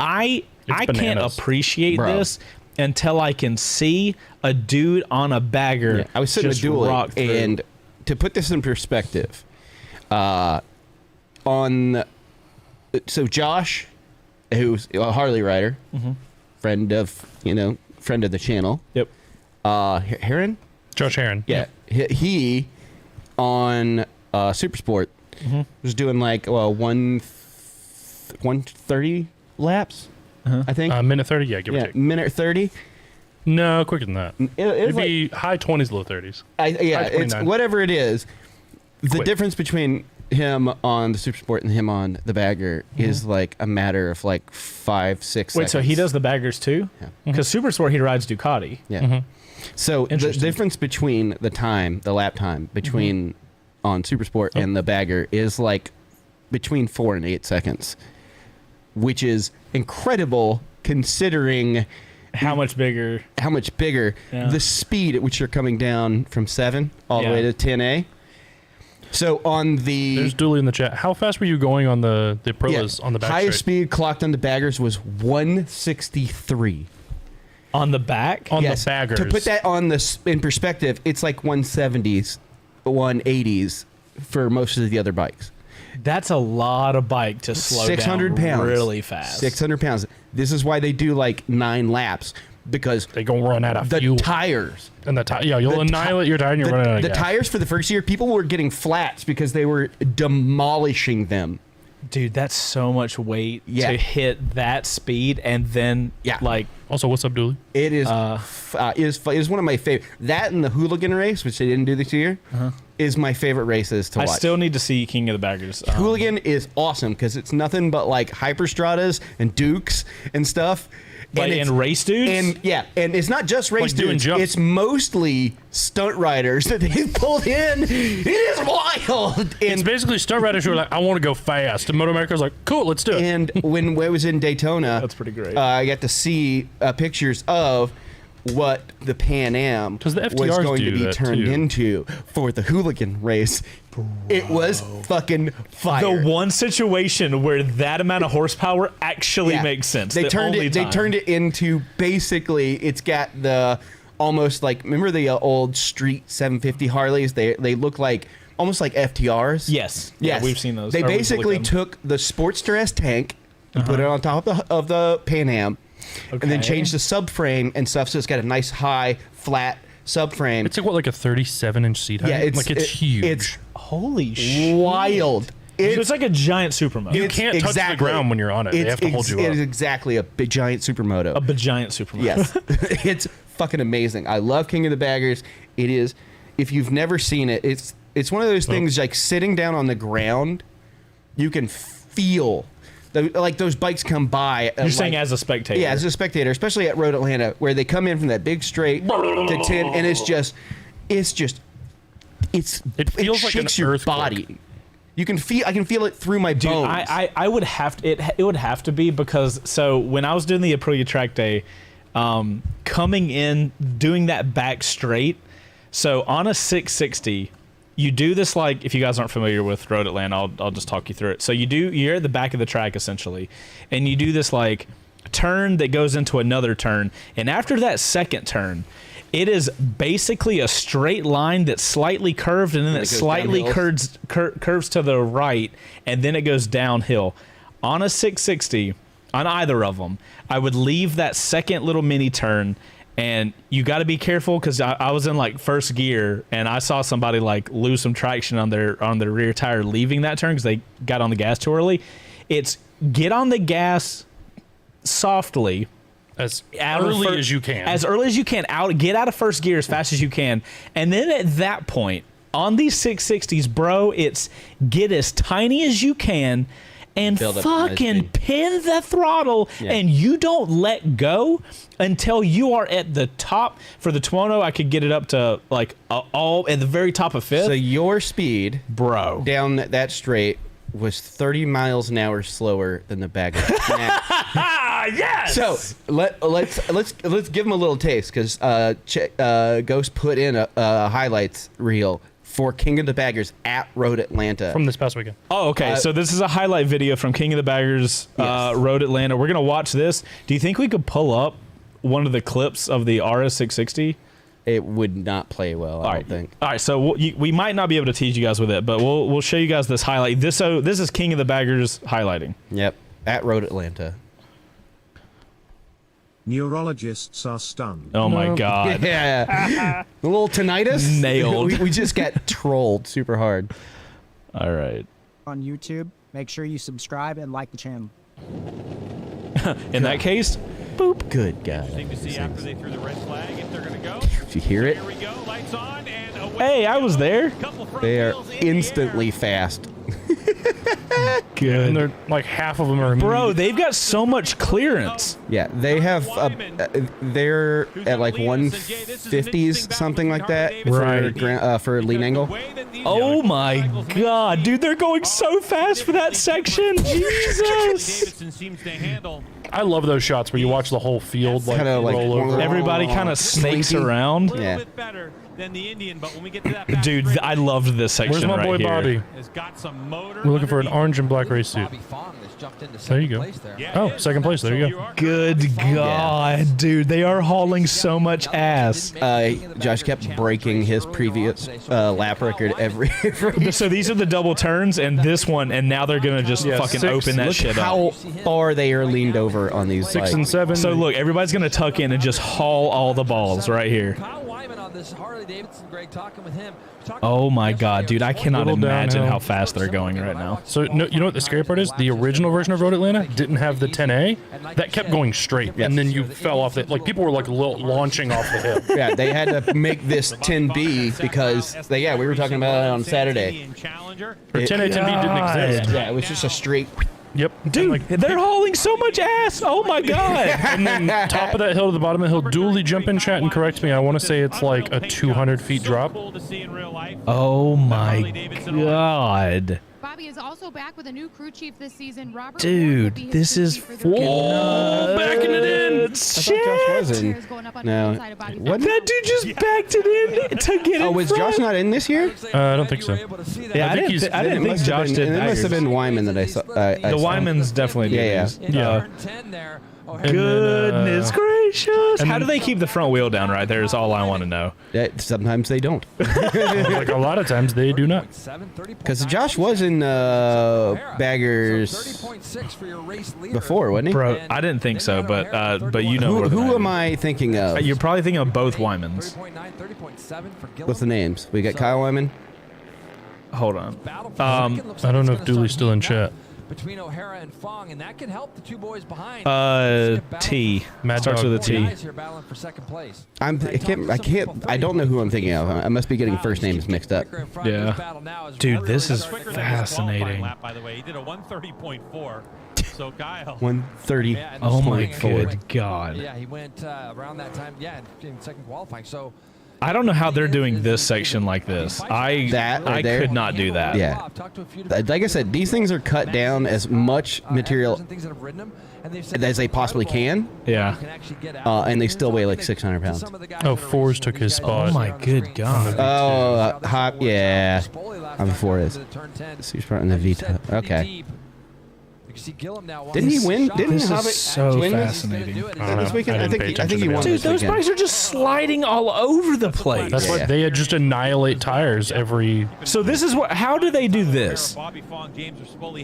I can't appreciate this until I can see a dude on a bagger. Yeah, I was sitting just a duel, rock through. and to put this in perspective, so Josh, who's a Harley rider, friend of the channel. Yep. Heron? Josh Heron. Yeah. He on Super Sport was doing like 130 laps. I think minute 30, give or take. Minute 30. No, quicker than that. It'd be like, high 20s, low 30s. it's whatever it is. The difference between him on the Super Sport and him on the Bagger is like a matter of like 5-6 seconds. Wait, so he does the baggers too? Yeah. Because Super Sport he rides Ducati. Yeah. So the Interesting. difference between the lap time between on Super Sport and the Bagger is like between 4 and 8 seconds, which is incredible considering How much bigger? the speed at which you're coming down from 7 all the way to 10A. So on the There's Dooley in the chat. How fast were you going on the Aprilas on the back highest straight? speed clocked on the Baggers was 163. On the back? On Yes. the baggers. To put that on in perspective, it's like 170s, 180s for most of the other bikes. That's a lot of bike to slow 600 down pounds. really fast. 600 pounds. This is why they do like 9 laps, because They gonna run out of the fuel. tires. And you'll annihilate your tire and you're running out of The gas. tires for the first year, people were getting flats because they were demolishing them. Dude, that's so much weight Yeah. to hit that speed and then Yeah. like Also, what's up, Dooley? It is is one of my favorite. That and the hooligan race, which they didn't do this year, is my favorite races to I watch. still need to see King of the Baggers. Hooligan is awesome because it's nothing but like Hyperstratas and Dukes and stuff. Like it's- in race dudes? And and it's not just race Like doing dudes. jumps. It's mostly stunt riders that they've pulled in. It is wild. It's And basically stunt riders who are like, I want to go fast. And Moto America's like, cool, let's do it. and when I was in Daytona, That's pretty great. I got to see pictures of what the Pan Am 'Cause the was FTRs going to do be that turned too. into for the hooligan race. It was fucking fire. the one situation where that amount of horsepower actually Yeah. makes sense. They The turned only it. They time. turned it into basically. It's got the almost like remember the old Street 750 Harleys. They look like almost like FTRs. Yes. Yeah, Yes. we've seen those. They Or we've basically looked at them. took the Sportster S tank and put it on top of the Pan Am, and then Okay. changed the subframe and stuff. So it's got a nice high flat subframe. It's like, what, like a 37-inch seat height? yeah, it's huge. It's Holy shit. wild. It's like a giant supermoto. You can't touch the ground when you're on it. They have to hold you It up. is exactly a big giant supermoto. a giant supermoto. Yes, it's fucking amazing. I love King of the Baggers. It is. If you've never seen it, it's one of those things like sitting down on the ground, you can feel like those bikes come by. You're saying as a spectator. Yeah, as a spectator, especially at Road Atlanta, where they come in from that big straight to 10, and it feels like an shakes your earthquake. body. I can feel it through my bones. I would have to, it would have to be because so when I was doing the Aprilia track day, coming in doing that back straight, so on a 660, you do this like if you guys aren't familiar with Road Atlanta, I'll just talk you through it. So you're at the back of the track essentially, and you do this like turn that goes into another turn, and after that second turn, it is basically a straight line that's slightly curved, and then it goes slightly downhill. curves to the right, and then it goes downhill. On a 660, on either of them, I would leave that second little mini turn, and you got to be careful because I was in like first gear, and I saw somebody like lose some traction on their rear tire leaving that turn because they got on the gas too early. It's get on the gas softly. As Out of early fir- as you can. As early as you can. Get out of first gear as fast as you can. And then at that point, on these 660s, bro, it's get as tiny as you can and Build up high fucking speed. pin the throttle, and you don't let go until you are at the top. For the Tuono, I could get it up to like all at the very top of fifth. So your speed, bro, down that straight was 30 miles an hour slower than the Bagger. Now, yes. so let's give them a little taste because Ghost put in a highlights reel for King of the Baggers at Road Atlanta. From this past weekend. Oh, okay. So this is a highlight video from King of the Baggers Yes. Road Atlanta. We're gonna watch this. Do you think we could pull up one of the clips of the RS660? It would not play well, I don't think. All right, so we might not be able to tease you guys with it, but we'll show you guys this highlight. This is King of the Baggers highlighting. Yep, at Road Atlanta. Neurologists are stunned. Oh my god. Yeah, the little tinnitus. Nailed. we just got trolled super hard. All right. On YouTube, make sure you subscribe and like the channel. In that case, Good guy. To see after they threw the red flag if they're going to go. Did you hear it? Here we go. Lights on and away. hey, I was there. Couple front They are wheels in the instantly air. fast. And they're like half of them are. Bro, they've got so much clearance. Yeah, they have. They're at like 150s, something like that, for lean angle. Oh my god, dude, they're going so fast for that section. Jesus. I love those shots where you watch the whole field like Kinda like roll over. Everybody kind of snakes around. Yeah. Than the Indian, but when we get to that Dude, I loved this section. Where's my right boy here. Bobby? has got some motor. We're looking for an orange and black race suit. There you go. Oh, second place. There you go. Good God, dude, they are hauling so much ass. Josh kept breaking his previous lap record every. So these are the double turns, and this one, and now they're gonna just fucking open that Look shit how up. far they are leaned over on these. 6 and 7. So look, everybody's gonna tuck in and just haul all the balls right here. Oh my god, dude, I cannot imagine how fast they're going right now. So no, you know what the scary part is? The original version of Road Atlanta didn't have the 10A. That kept going straight, and then you fell off it. Like people were like launching off the hill. Yeah, they had to make this 10B because we were talking about it on Saturday. Or 10A, 10B didn't exist. Yeah, it was just a straight. Yep. Dude, like, they're hauling so much ass. Oh my god. and then top of that hill to the bottom of the hill, duly jump in chat and correct me. I want to say it's like a 200 feet drop. Oh my god. Bobby is also back with a new crew chief this season. Robert Dude, this is Whoa, backing it in. Shit. No. What? That dude just backed it in to get in. Oh, was Josh not in this year? I don't think so. Yeah, I didn't think Josh did. It must have been Wyman that I saw. The Wyman's definitely did. Yeah. Goodness gracious. How do they keep the front wheel down right there is all I want to know. Sometimes they don't. Like a lot of times they do not. Because Josh was in Baggers before, wasn't he? Bro, I didn't think so, but you know who am I thinking of? You're probably thinking of both Wymans. What's the names? We got Kyle Wyman. Hold on. I don't know if Dooley's still in chat. Between O'Hara and Fong, and that can help the two boys behind. T. Mad Starts Dog. with a T. I don't know who I'm thinking of. I must be getting first names mixed up. Yeah. Dude, this is fascinating. By the way, he did a 130.4. So Kyle. 130. Oh my good God. Yeah, he went around that time. Yeah, in second qualifying. So. I don't know how they're doing this section like this. I could not do that. Yeah. Like I said, these things are cut down as much material as they possibly can. Yeah. And they still weigh like 600 pounds. Oh, Fours took his spot. Oh my good God. Oh, Hop, yeah. I'm Forrest. He's part in the Vita. Okay. Didn't he win? Didn't This Hobbit is so win fascinating. this weekend? I think he won. Dude, this those weekend. bikes are just sliding all over the place. That's why they just annihilate tires every. So this is what. How do they do this?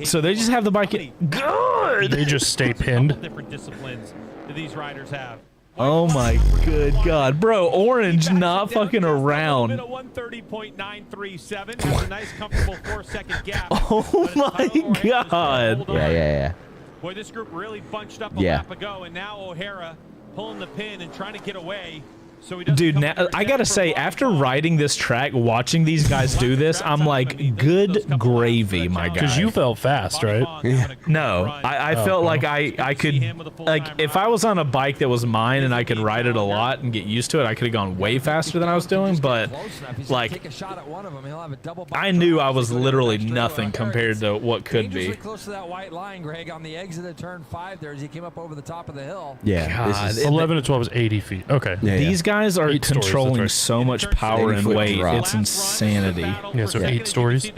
So they just have the bike. Good. They just stay pinned. Different disciplines that these riders have. Oh my good God, bro! Orange not fucking around. 130.937 has a nice, comfortable 4-second gap. Oh my God. Yeah. Boy, this group really bunched up a lap ago, and now O'Hara pulling the pin and trying to get away. So dude, now, I gotta say, after riding this track, watching these guys do this, I'm like, good gravy, my guy. Because you felt fast, right? No, I felt like I could, like, if I was on a bike that was mine and I could ride it a lot and get used to it, I could have gone way faster than I was doing, but, like, I knew I was literally nothing compared to what could be. Close to that white line, Greg, on the exit of turn 5 there as he came up over the top of the hill. Yeah. God, 11 to 12 is 80 feet. Okay. These guys are 8 stories, controlling that's right. so much power and 80-foot weight. drop. It's insanity. Yeah, so 8 stories.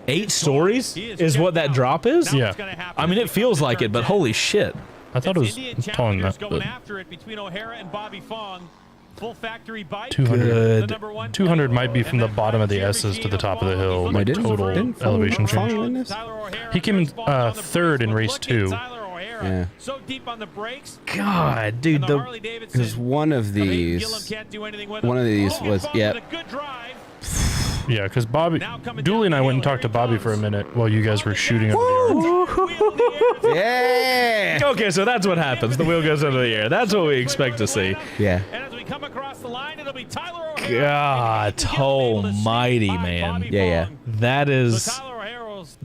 8 stories is what that drop is? Yeah. I mean, it feels like it, but holy shit. I thought it was taller than that. Going after it between O'Hara and Bobby Fong. Full factory bike. 200. 200 might be from the bottom of the S's to the top of the hill. Like total elevation change. He came in third in race 2. Yeah. So deep on the brakes. God, dude, because one of these was Yeah, because Dooley and I went and talked to Bobby for a minute while you guys were shooting over the arch. Yeah. Okay, so that's what happens. The wheel goes into the air. That's what we expect to see. Yeah. And as we come across the line, it'll be Tyler God almighty, man. Yeah. That is...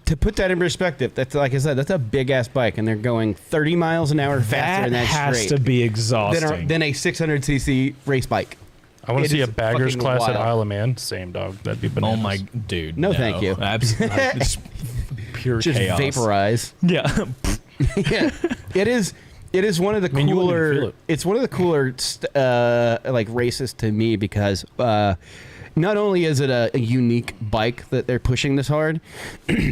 To put that in perspective, that's like I said, that's a big ass bike, and they're going 30 miles an hour faster than that has straight to be exhausting. than a 600cc race bike. I want to see a baggers fucking class at wild. Isle of Man. Same dog. That'd be bananas. Oh my dude. No, thank you. Absolutely. It's pure Just chaos. vaporize. Yeah. Yeah, it is. It is one of the mean, you wouldn't even feel cooler. it. It's one of the cooler like races to me because not only is it a unique bike that they're pushing this hard,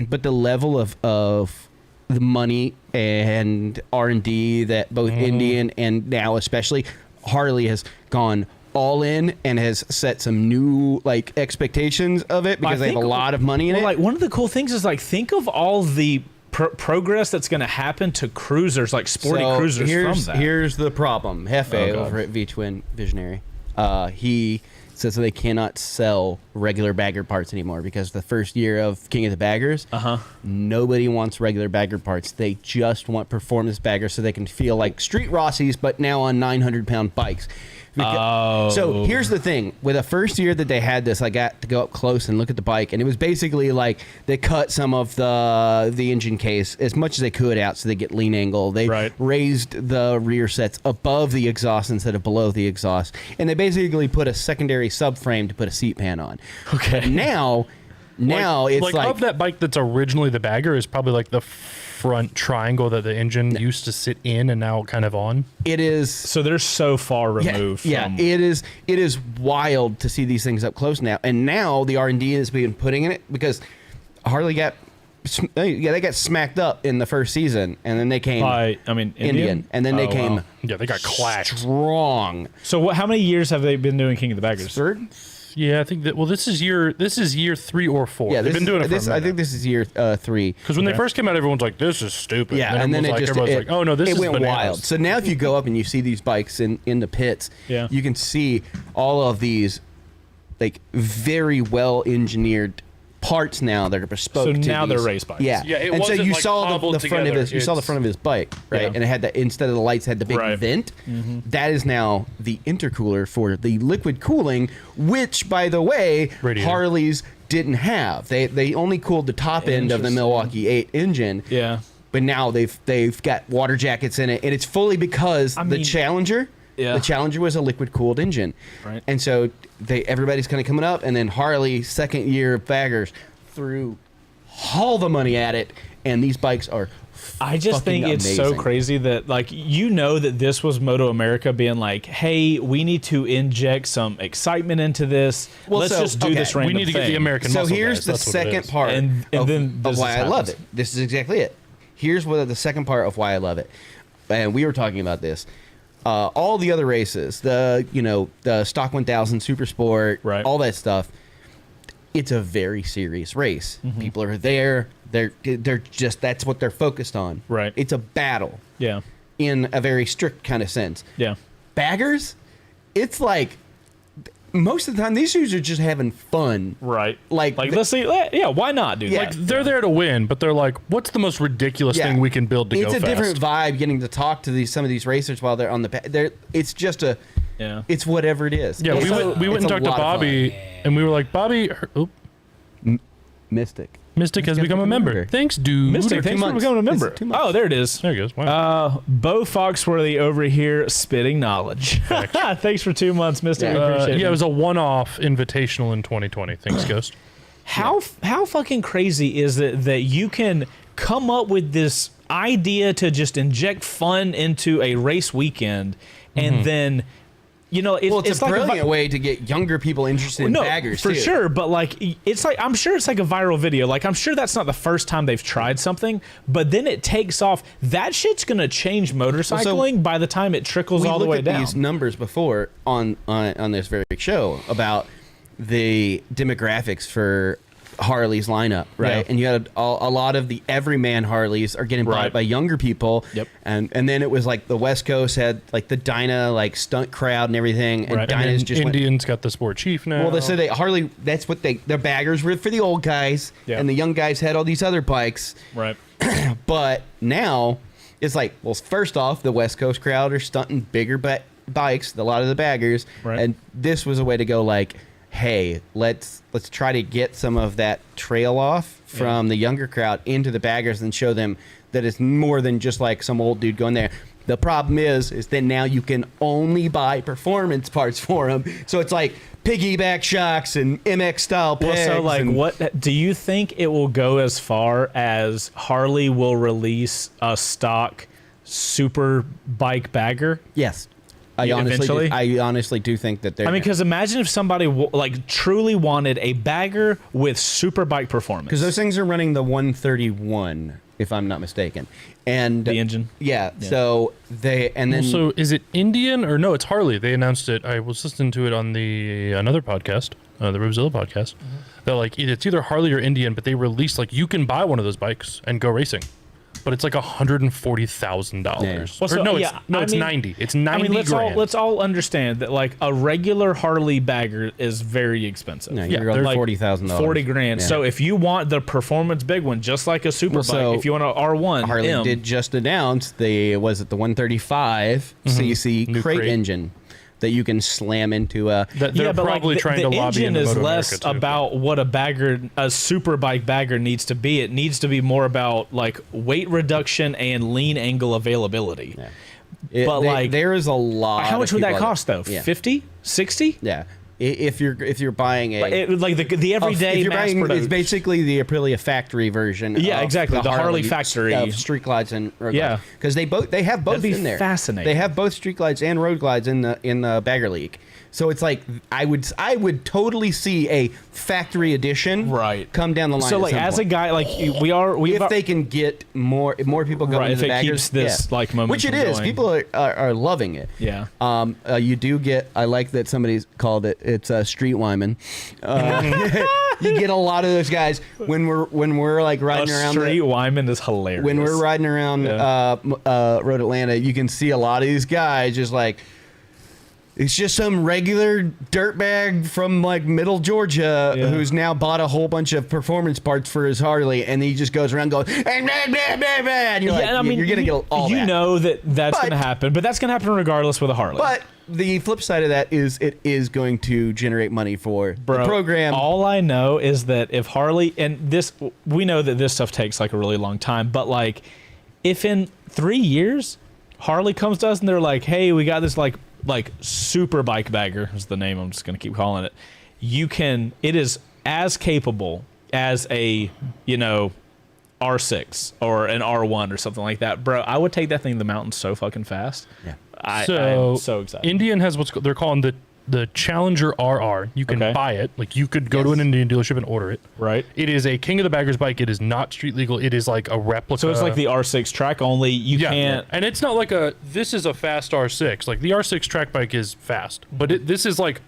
but the level of the money and R&D that both Indian and now especially Harley has gone all in and has set some new like expectations of it because they have a lot of money in it. Like one of the cool things is like think of all the progress that's going to happen to cruisers, like sporty cruisers from that. Here's the problem. Hefe God. over at V-Twin Visionary, he says that they cannot sell regular bagger parts anymore because the first year of King of the Baggers, nobody wants regular bagger parts. They just want performance baggers so they can feel like street Rossies, but now on 900-pound bikes. So here's the thing. With the first year that they had this, I got to go up close and look at the bike, and it was basically like they cut some of the engine case as much as they could out so they get lean angle. They raised the rear sets above the exhaust instead of below the exhaust, and they basically put a secondary subframe to put a seat pan on. Okay. Now it's like of that bike that's originally the bagger is probably like the front triangle that the engine used to sit in and now kind of on. It is. So they're so far removed. It is wild to see these things up close now, and now the R&D has been putting in it because Harley they got smacked up in the first season, and then they came Indian, and then they came they got clashed strong. So how many years have they been doing King of the Baggers? Third. Yeah, I think that. Well, this is year 3 or 4. Yeah, they've been doing it for a I minute. think this is year 3. Because when they first came out, everyone's like, "This is stupid." Yeah, and then everyone's like, "Oh no, this is went bananas." wild." So now, if you go up and you see these bikes in the pits, Yeah. you can see all of these like very well engineered parts now that are bespoke. So to now these. they're race bikes. Yeah, Yeah, it and so wasn't, you like, saw cobbled the front of together. his. You saw the It's- front of his bike, right? Yeah. And it had the instead of the lights had the big Right. vent. That is now the intercooler for the liquid cooling, which, by the way, Radiator. Harleys didn't have. They only cooled the top end of the Milwaukee 8 engine. Yeah. But now they've got water jackets in it, and it's fully because the Challenger. Yeah. The Challenger was a liquid cooled engine, Right. and so everybody's kind of coming up, and then Harley, second year of baggers, threw all the money at it, and these bikes are. I just think fucking it's so amazing. crazy that like that this was Moto America being like, hey, we need to inject some excitement into this. Well, Let's so, just do okay. this random We need to get the thing. American So muscle, here's guys. the That's what it second is. part And then of this why I love happens. it. This is exactly it. Here's what the second part of why I love it, and we were talking about this. All the other races, the Stock 1000 Super Sport, Right. all that stuff. It's a very serious race. People are there. They're just that's what they're focused on. Right. It's a battle Yeah. in a very strict kind of sense. Yeah. Baggers, it's like most of the time these dudes are just having fun. Right. Like let's see. Yeah. Why not do Like that? they're there to win, but they're like, "What's the most ridiculous thing we can build to it's go a fast?" different vibe getting to talk to some of these racers while they're on the it's just Yeah. it's whatever it is. Yeah, we went It's and a talked to lot of fun. Bobby, and we were like, "Bobby, Mystic Mystic has become a member. Thanks, dude. Mystic, thanks for months. becoming a member. It's 2 months. Oh, there it is. There he goes. Wow. Bo Foxworthy over here spitting knowledge. Thanks for 2 months, Mystic. We appreciate Yeah, it. it was a one-off invitational in 2020. Thanks, Ghost. How fucking crazy is it that you can come up with this idea to just inject fun into a race weekend and then it's a like brilliant way to get younger people interested in baggers for too. sure, but like it's like I'm sure it's like a viral video. Like I'm sure that's not the first time they've tried something, but then it takes off. That shit's gonna change motorcycling by the time it trickles all the way down. We looked at these numbers before on this very show about the demographics for Harley's lineup, right? Yeah. And you had a lot of the everyman Harleys are getting bought by younger people. Yep. And then it was like the West Coast had like the Dyna like stunt crowd and everything, and Right. Dyna's And just went. Indians got the Sport Chief now. Well, they said Harley. That's what their baggers were for the old guys, Yeah. and the young guys had all these other bikes. Right. But now it's like, well, first off, the West Coast crowd are stunting bigger bikes, a lot of the baggers, Right. and this was a way to go like, hey, let's try to get some of that trail off from the younger crowd into the baggers and show them that it's more than just like some old dude going there. The problem is that now you can only buy performance parts for them. So it's like piggyback shocks and MX style pegs. Well, so like, what do you think it will go as far as Harley will release a stock super bike bagger? Yes. I honestly do think that they're. I mean, because imagine if somebody like truly wanted a bagger with super bike performance. Because those things are running the 131, if I'm not mistaken, and the engine. Yeah. So they and then. So is it Indian or no? It's Harley. They announced it. I was listening to it on another podcast, the Revzilla podcast. They're like, it's either Harley or Indian, but they released like you can buy one of those bikes and go racing. But it's like $140,000. Well, so, it's 90. It's 90 grand. Let's all understand that like a regular Harley bagger is very expensive. No, they're like $40,000. 40 grand. Yeah. So if you want the performance big one, just like a super bike, if you want an R1, Harley did just announce the 135 cc crate engine that you can slam into a. They're probably trying to lobby into the engine is less about what a super bike bagger needs to be. It needs to be more about like weight reduction and lean angle availability. Yeah. There is a lot. How much would that cost though? 50, 60? Yeah. If you're buying the everyday mass production, it's basically the Aprilia factory version. Yeah, exactly. The Harley factory street glides and road glides. Because they have both in there. Fascinating. They have both street glides and road glides in the bagger league. So it's like I would totally see a factory edition come down the line. So like as a guy like if they can get more people going into the baggers, keeps this like momentum which it is. going. People are loving it. Yeah. You do get. I like that somebody's called it. It's street wyman. You get a lot of those guys when we're like riding around. Street wyman is hilarious. When we're riding around Road Atlanta, you can see a lot of these guys just like. It's just some regular dirtbag from like middle Georgia who's now bought a whole bunch of performance parts for his Harley, and he just goes around going, and you're like, you're gonna get all that. You know that's gonna happen, but that's gonna happen regardless with a Harley. But the flip side of that is it is going to generate money for the program. All I know is that if Harley we know that this stuff takes like a really long time, but like if in 3 years Harley comes to us and they're like, hey, we got this like super bike bagger is the name I'm just going to keep calling it. It is as capable as a, R6 or an R1 or something like that. Bro, I would take that thing to the mountain so fucking fast. Yeah. I'm so excited. Indian has they're calling the Challenger RR. You can buy it. Like you could go to an Indian dealership and order it. Right. It is a King of the Baggers bike. It is not street legal. It is like a replica. So it's like the R6 track only. You can't. And it's not like this is a fast R6. Like the R6 track bike is fast, but this is like,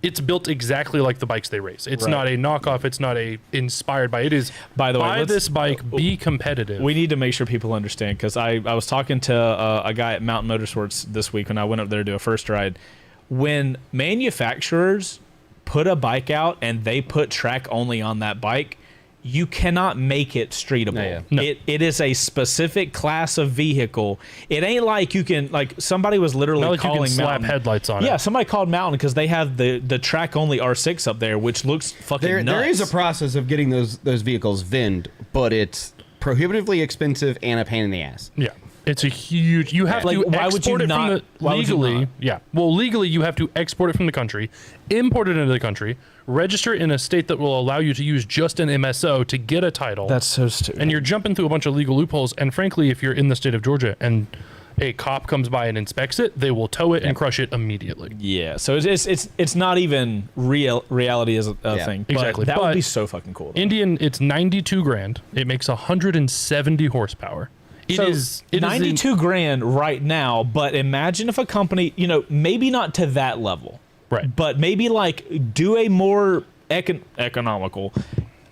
it's built exactly like the bikes they race. It's not a knockoff. It's not a inspired by. It is. By the way, buy this bike. Be competitive. We need to make sure people understand because I was talking to a guy at Mountain Motorsports this week when I went up there to do a first ride. When manufacturers put a bike out and they put track only on that bike, you cannot make it streetable. No. It is a specific class of vehicle. It ain't like you can somebody was literally like calling you can slap Mountain. Headlights on it. Yeah, somebody called Mountain because they have the track only R6 up there, which looks fucking nuts. There is a process of getting those vehicles VIN'd, but it's prohibitively expensive and a pain in the ass. Yeah. It's a huge. You have to export it from the legally. Yeah. Well, legally, you have to export it from the country, import it into the country, register it in a state that will allow you to use just an MSO to get a title. That's so stupid. And you're jumping through a bunch of legal loopholes. And frankly, if you're in the state of Georgia and a cop comes by and inspects it, they will tow it and crush it immediately. Yeah. So it's not even reality as a thing. Exactly. That would be so fucking cool. Indian, it's 92 grand. It makes 170 horsepower. It is 92 grand right now, but imagine if a company, maybe not to that level, right? But maybe like do a more economical.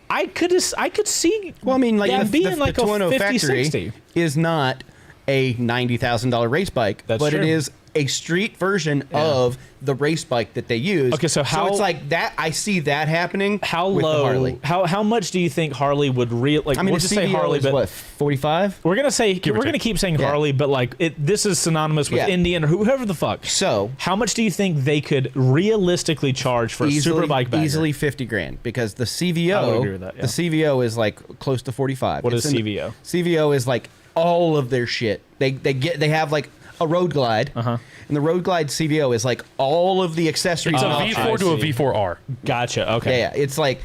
I could see. Well, I mean, like that being like the a 50, factory 60 is not a $90,000 race bike, That's but true. it is a street version of the race bike that they use. Okay, so it's like that. I see that happening. How with low? The Harley. How much do you think Harley would like? I mean, we'll just say Harley, is but what 45. we're gonna keep saying Harley, but like this is synonymous with Indian or whoever the fuck. So how much do you think they could realistically charge for a super bike bagger? Easily 50 grand, because the CVO, I would agree with that, the CVO is like close to 45. What is CVO? CVO is like all of their shit. They have like a Road Glide, and the Road Glide CVO is like all of the accessories. It's a V4 to a V4R. Gotcha. Okay. Yeah, it's like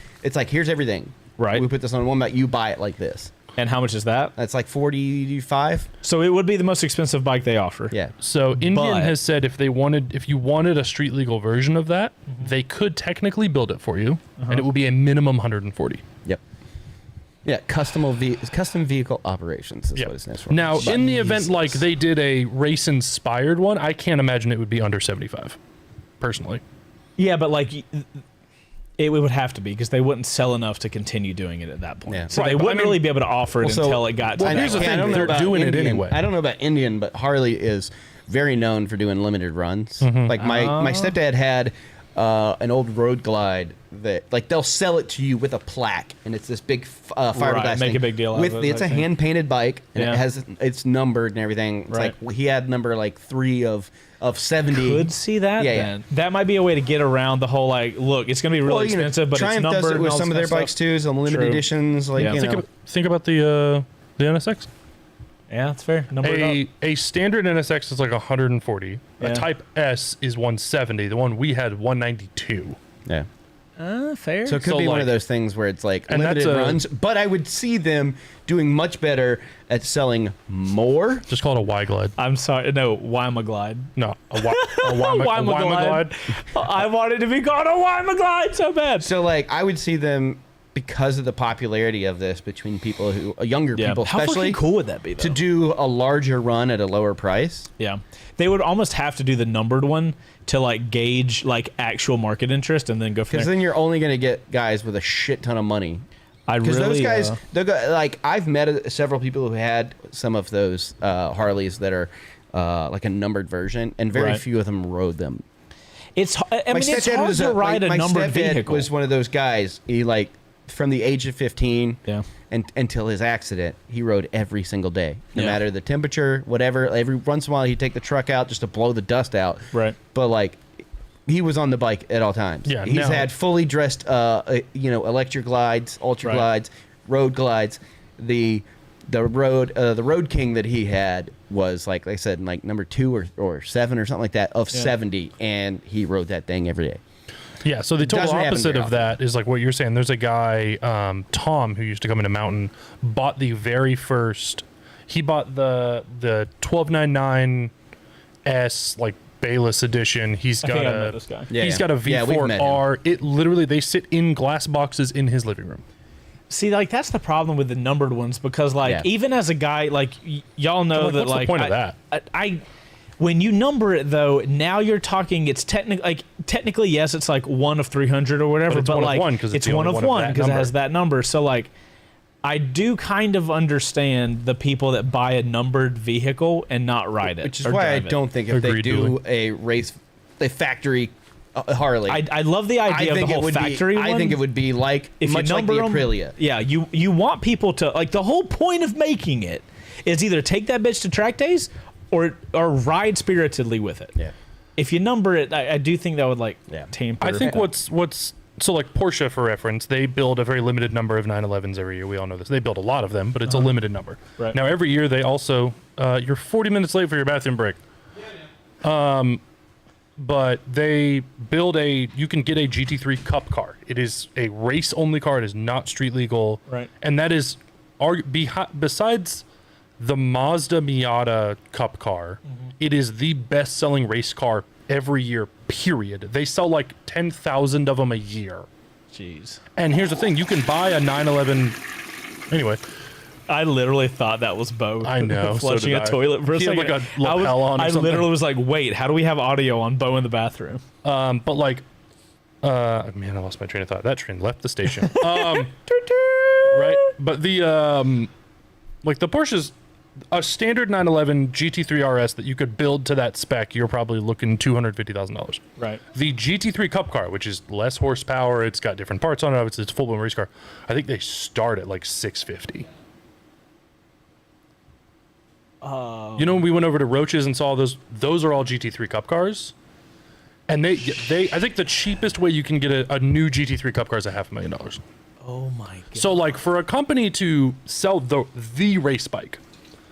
here's everything. Right. We put this on one bike. You buy it like this. And how much is that? That's like 45. So it would be the most expensive bike they offer. Yeah. So Indian has said if you wanted a street legal version of that, they could technically build it for you, and it would be a minimum 140. Yep. Yeah, custom vehicle operations is what it stands for. Now, in the event like they did a race-inspired one, I can't imagine it would be under 75, personally. Yeah, but like it would have to be, because they wouldn't sell enough to continue doing it at that point. Yeah. So they wouldn't really be able to offer it until it got to that. Here's the thing, they're doing it anyway. I don't know about Indian, but Harley is very known for doing limited runs. Like my stepdad had an old Road Glide that like they'll sell it to you with a plaque, and it's this big fiberglass make thing. a big deal out of it, It's a hand painted bike, and it's numbered and everything. It's like he had number like 3 of 70. Could see that. Then that might be a way to get around the whole like, look, it's going to be really expensive, but Triumph it's numbered. does it with some of their bikes too, some limited editions. Like think about the NSX. Yeah, that's fair. A standard NSX is like 140. A Type S is 170. The one we had 192. Yeah. Fair. So it could be one of those things where it's like limited runs, but I would see them doing much better at selling more. Just call it a Y Glide. I'm sorry. No, Wyma Glide. No, a Wyma Glide. I wanted to be called a Wyma Glide so bad. So like I would see them, because of the popularity of this between people who younger people, How especially, fucking cool would that be, though? to do a larger run at a lower price. Yeah, they would almost have to do the numbered one to like gauge like actual market interest, and then go from there. Because then you're only going to get guys with a shit ton of money. Because those guys, like I've met several people who had some of those Harleys that are like a numbered version, and very few of them rode them. It's it's hard to ride a numbered vehicle. Was one of those guys. He like from the age of 15 and until his accident, he rode every single day, no matter the temperature, whatever. Every once in a while, he'd take the truck out just to blow the dust out. Right. But like, he was on the bike at all times. Yeah. He's had fully dressed, electric glides, ultra glides, road glides. The Road King that he had was like I said, like number 2 or 7 or something like that of 70, and he rode that thing every day. Yeah, so the total opposite of that is like what you're saying. There's a guy, Tom, who used to come into Mountain, bought the very first. He bought the 1299S like Bayless edition. He's got a this guy. He's got a V4R. It literally they sit in glass boxes in his living room. See, like that's the problem with the numbered ones, because like even as a guy, like y'all know that what's like the point of that? I when you number it though, now you're talking. It's technically yes, it's like 1 of 300 or whatever, but like it's one of one because it has that number. So like, I do kind of understand the people that buy a numbered vehicle and not ride it. Which is why I don't think if they do a factory Harley, I love the idea of the whole factory one. I think it would be like if much you like the Aprilia. Yeah, you want people to like, the whole point of making it is either take that bitch to track days or ride spiritedly with it. Yeah. If you number it, I do think that would like tamper. I think what's so like Porsche, for reference, they build a very limited number of 911s every year. We all know this. They build a lot of them, but it's a limited number. Right. Now every year they also you're 40 minutes late for your bathroom break. But they build you can get a GT3 Cup car. It is a race only car. It is not street legal. Right. And that is besides the Mazda Miata Cup car, it is the best selling race car every year, period. They sell like 10,000 of them a year. Jeez. And here's the thing, you can buy a 911. Anyway, I literally thought that was Bo. I know. Flushing a toilet for a second. Like a lapel on or I something. literally was like, wait, how do we have audio on Bo in the bathroom? But like, man, I lost my train of thought. That train left the station. Right. But the, like the Porsches, a standard 911 GT3 RS that you could build to that spec, you're probably looking $250,000. Right. The GT3 Cup car, which is less horsepower, it's got different parts on it, it's a full-blown race car. I think they start at like $650. You know, when we went over to Roach's and saw those are all GT3 Cup cars. And they I think the cheapest way you can get a new GT3 Cup car is $500,000. Oh my god. So like for a company to sell the race bike,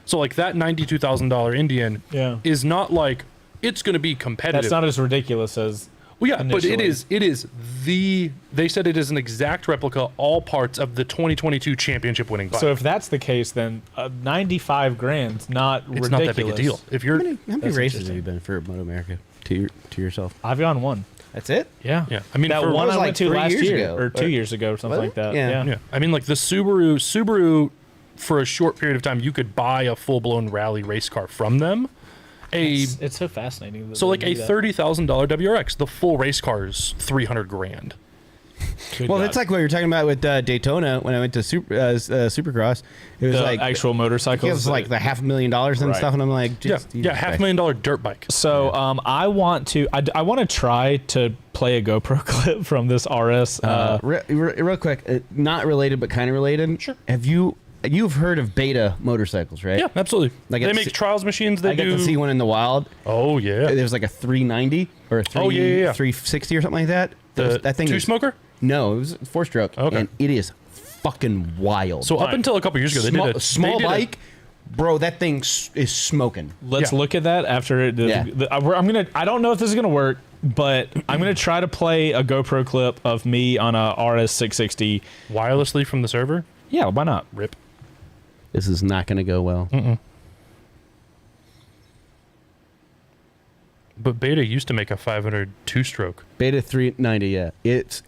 so like that $92,000 Indian is not like it's going to be competitive. That's not as ridiculous as. Well, yeah, initially. but it is the. They said it is an exact replica, all parts of the 2022 championship winning bike. So if that's the case, then $95,000's not it's ridiculous. not that big a deal. If you're How many races have you been for Moto America to yourself? I've gone one. That's it? Yeah. I mean, that for, one I went to last year ago, or 2 years ago or something like that. Yeah. I mean, like the Subaru for a short period of time, you could buy a full blown rally race car from them. It's so fascinating. So like a $30,000 WRX, the full race car is $300,000. Well, it's like what you were talking about with Daytona when I went to Supercross. It was the like actual motorcycles. it was like the $500,000 and stuff, and I'm like, $500,000 dirt bike. So I want to try to play a GoPro clip from this RS. Real quick, not related but kind of related. Sure. You've heard of Beta motorcycles, right? Yeah, absolutely. Like they make trials machines. They I got to see one in the wild. Oh yeah. There was like a 390 or a 360 or something like that. That thing two smoker? No, it was 4-stroke. Okay. And it is fucking wild. So up until a couple years ago, they did a small bike. Bro, that thing is smoking. Let's look at that after. I don't know if this is gonna work, but I'm gonna try to play a GoPro clip of me on a RS 660 wirelessly from the server. Yeah, why not? Rip. This is not gonna go well. But Beta used to make a 500 2-stroke. Beta 390, yeah. It's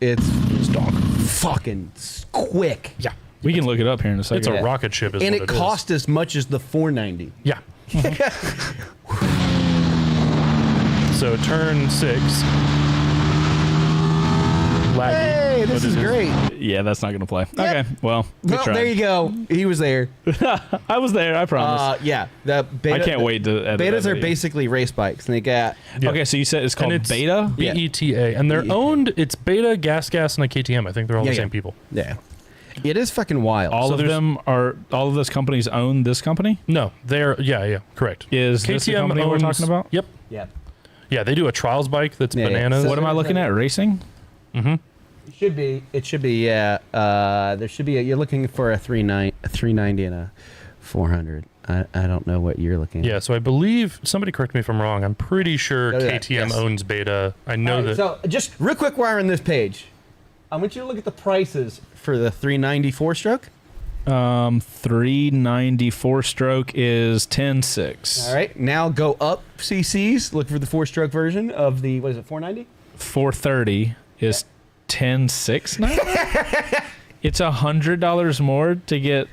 dog. Fucking quick. Yeah. We can look it up here in a second. It's a rocket ship, and it cost as much as the 490. Yeah. So turn 6. Laggy, hey, this is great. Yeah, that's not going to play. Okay, well, there you go. He was there. I was there, I promise. Yeah. The beta, I can't wait to edit Betas that are video. basically race bikes, and they got... Yeah. Okay, so you said it's called Beta? BETA. And they're owned, it's Beta, Gas, and a KTM. I think they're all the same people. Yeah. It is fucking wild. All of those companies own this company? No, they're, correct. Is KTM this the company we're talking about? Yep. Yeah. Yeah, they do a trials bike that's bananas. What am I looking at? Racing? Mm-hmm. It should be, yeah. There should be, you're looking for a 390 and a 400. I don't know what you're looking at. Yeah, so I believe, somebody correct me if I'm wrong, I'm pretty sure KTM owns Beta. I know that. So just real quick while we're on this page, I want you to look at the prices for the 390 4-stroke. 394 stroke is 10.6. All right, now go up CCs. Look for the 4-stroke version of the, what is it, 490? 430 is 10.6 now? It's $100 more to get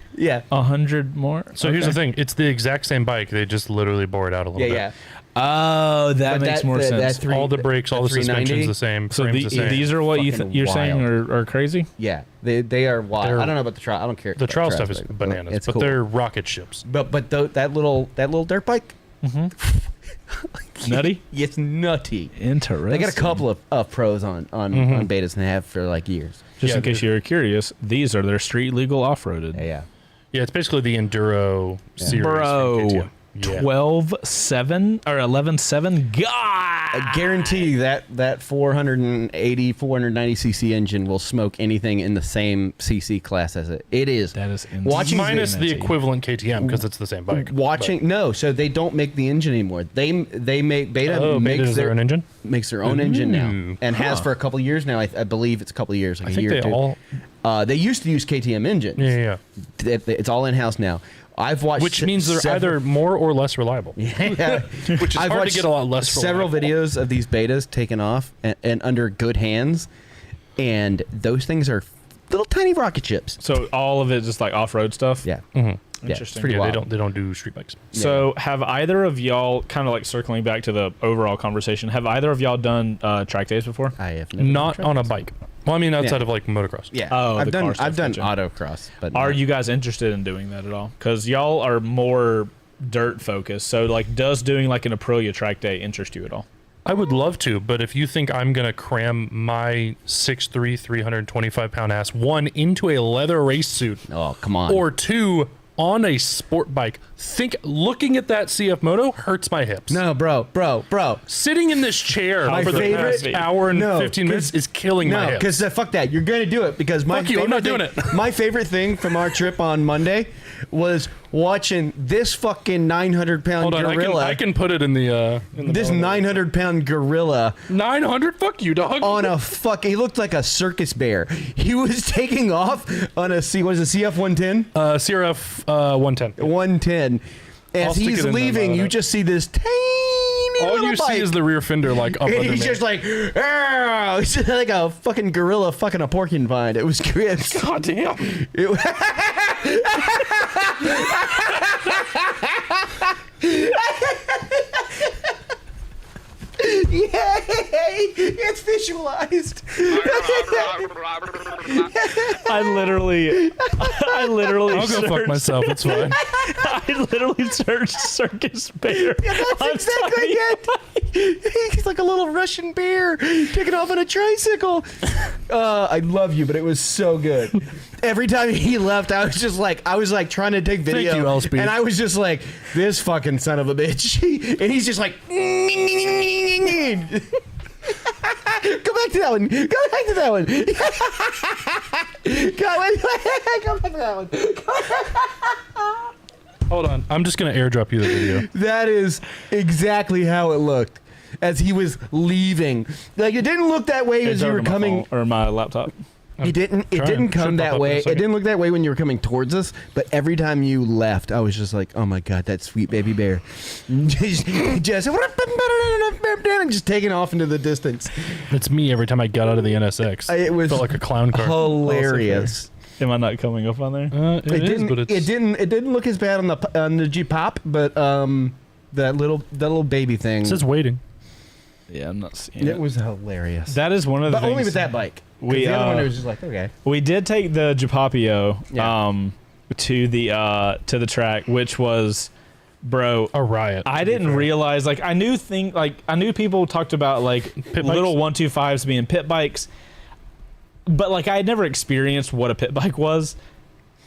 100 more. So here's the thing: it's the exact same bike. They just literally bore it out a little bit. Yeah. Oh, that makes more sense. All the brakes, all the suspension's the same. So frame's the same. these are what you're saying wild. are crazy? Yeah, they are wild. I don't know about the trial. I don't care. The trial stuff is bananas, but cool. They're rocket ships. But that little dirt bike, nutty. It's nutty. Interesting. They got a couple of pros on betas and they have for like years. Just in case you're curious, these are their street legal off-roaded. Yeah. Yeah, it's basically the Enduro series. Bro, from KTM. Yeah. 12.7 or 11.7. God, I guarantee that 480, 490cc engine will smoke anything in the same cc class as it. It is. That is insane. Watching minus the equivalent KTM because it's the same bike. No, so they don't make the engine anymore. They make Beta makes their own engine. Makes their own engine now and has for a couple of years now. I believe it's a couple of years. Like I think a year they or two. all. They used to use KTM engines. Yeah. It's all in house now. I've watched, which means they're either more or less reliable. Yeah, which is hard to get a lot less. Several videos of these betas taken off and under good hands, and those things are little tiny rocket ships. So all of it just like off-road stuff. Yeah. Interesting. Pretty wild. They don't do street bikes. So have either of y'all, kind of like circling back to the overall conversation, have either of y'all done track days before? I have never not on a bike. Well, I mean, outside of like motocross. Yeah. Oh, I've the car stuff, done gotcha. autocross, but Are not- you guys interested in doing that at all? Because y'all are more dirt focused. So, like, does doing like an Aprilia track day interest you at all? I would love to, but if you think I'm going to cram my 6'3", 325-pound ass, one, into a leather race suit, Oh, come on. or two, on a sport bike, looking at that CF Moto hurts my hips. No, bro. Sitting in this chair My for the favorite- past hour and No, 15 minutes is killing my No, hips. because fuck that. You're gonna do it because my Fuck you, I'm not doing favorite it. My favorite thing from our trip on Monday was watching this fucking 900-pound Hold on, gorilla. I can put it in the this 900-pound gorilla 900. Fuck you, dog. on a he looked like a circus bear. He was taking off on a CF 110. CRF 110. 110. I'll As stick he's it in there, leaving, you Mona. just see this tiny All little you bike. see is the rear fender like up And under he's me. just like, "Arr!" He's just like a fucking gorilla fucking a porcupine. It was great. God damn. Yay! It's visualized. I literally I'll go fuck myself. It's fine. I literally searched circus bear. That's on exactly tiny it. He's like a little Russian bear taking off on a tricycle. I love you, but it was so good. Every time he left, I was like trying to take video. Thank you, L-Speed. And I was just like, this fucking son of a bitch. And he's just like, go back to that one. Go back to that one. Go back to that one. Hold on. I'm just going to airdrop you the video. That is exactly how it looked as he was leaving. Like, it didn't look that way as you were coming. or my laptop. It didn't trying. come Should pop that up in a way. It second. didn't look that way when you were coming towards us, but every time you left, I was just like, oh my god, that sweet baby bear. just taking off into the distance. It's me every time I got out of the NSX. It was felt like a clown car. hilarious. Am I not coming up on there? It is, but it's... It didn't look as bad on the G pop, but that little baby thing. It says waiting. Yeah, I'm not seeing It was hilarious. That is one of the but things. only with that bike. 'Cause We, the other one was just like, okay. We did take the Japapio Yeah. to the track, which was, bro, A riot. I didn't realize, like, I knew people talked about like Pit little bikes? 125s being pit bikes, but like I had never experienced what a pit bike was.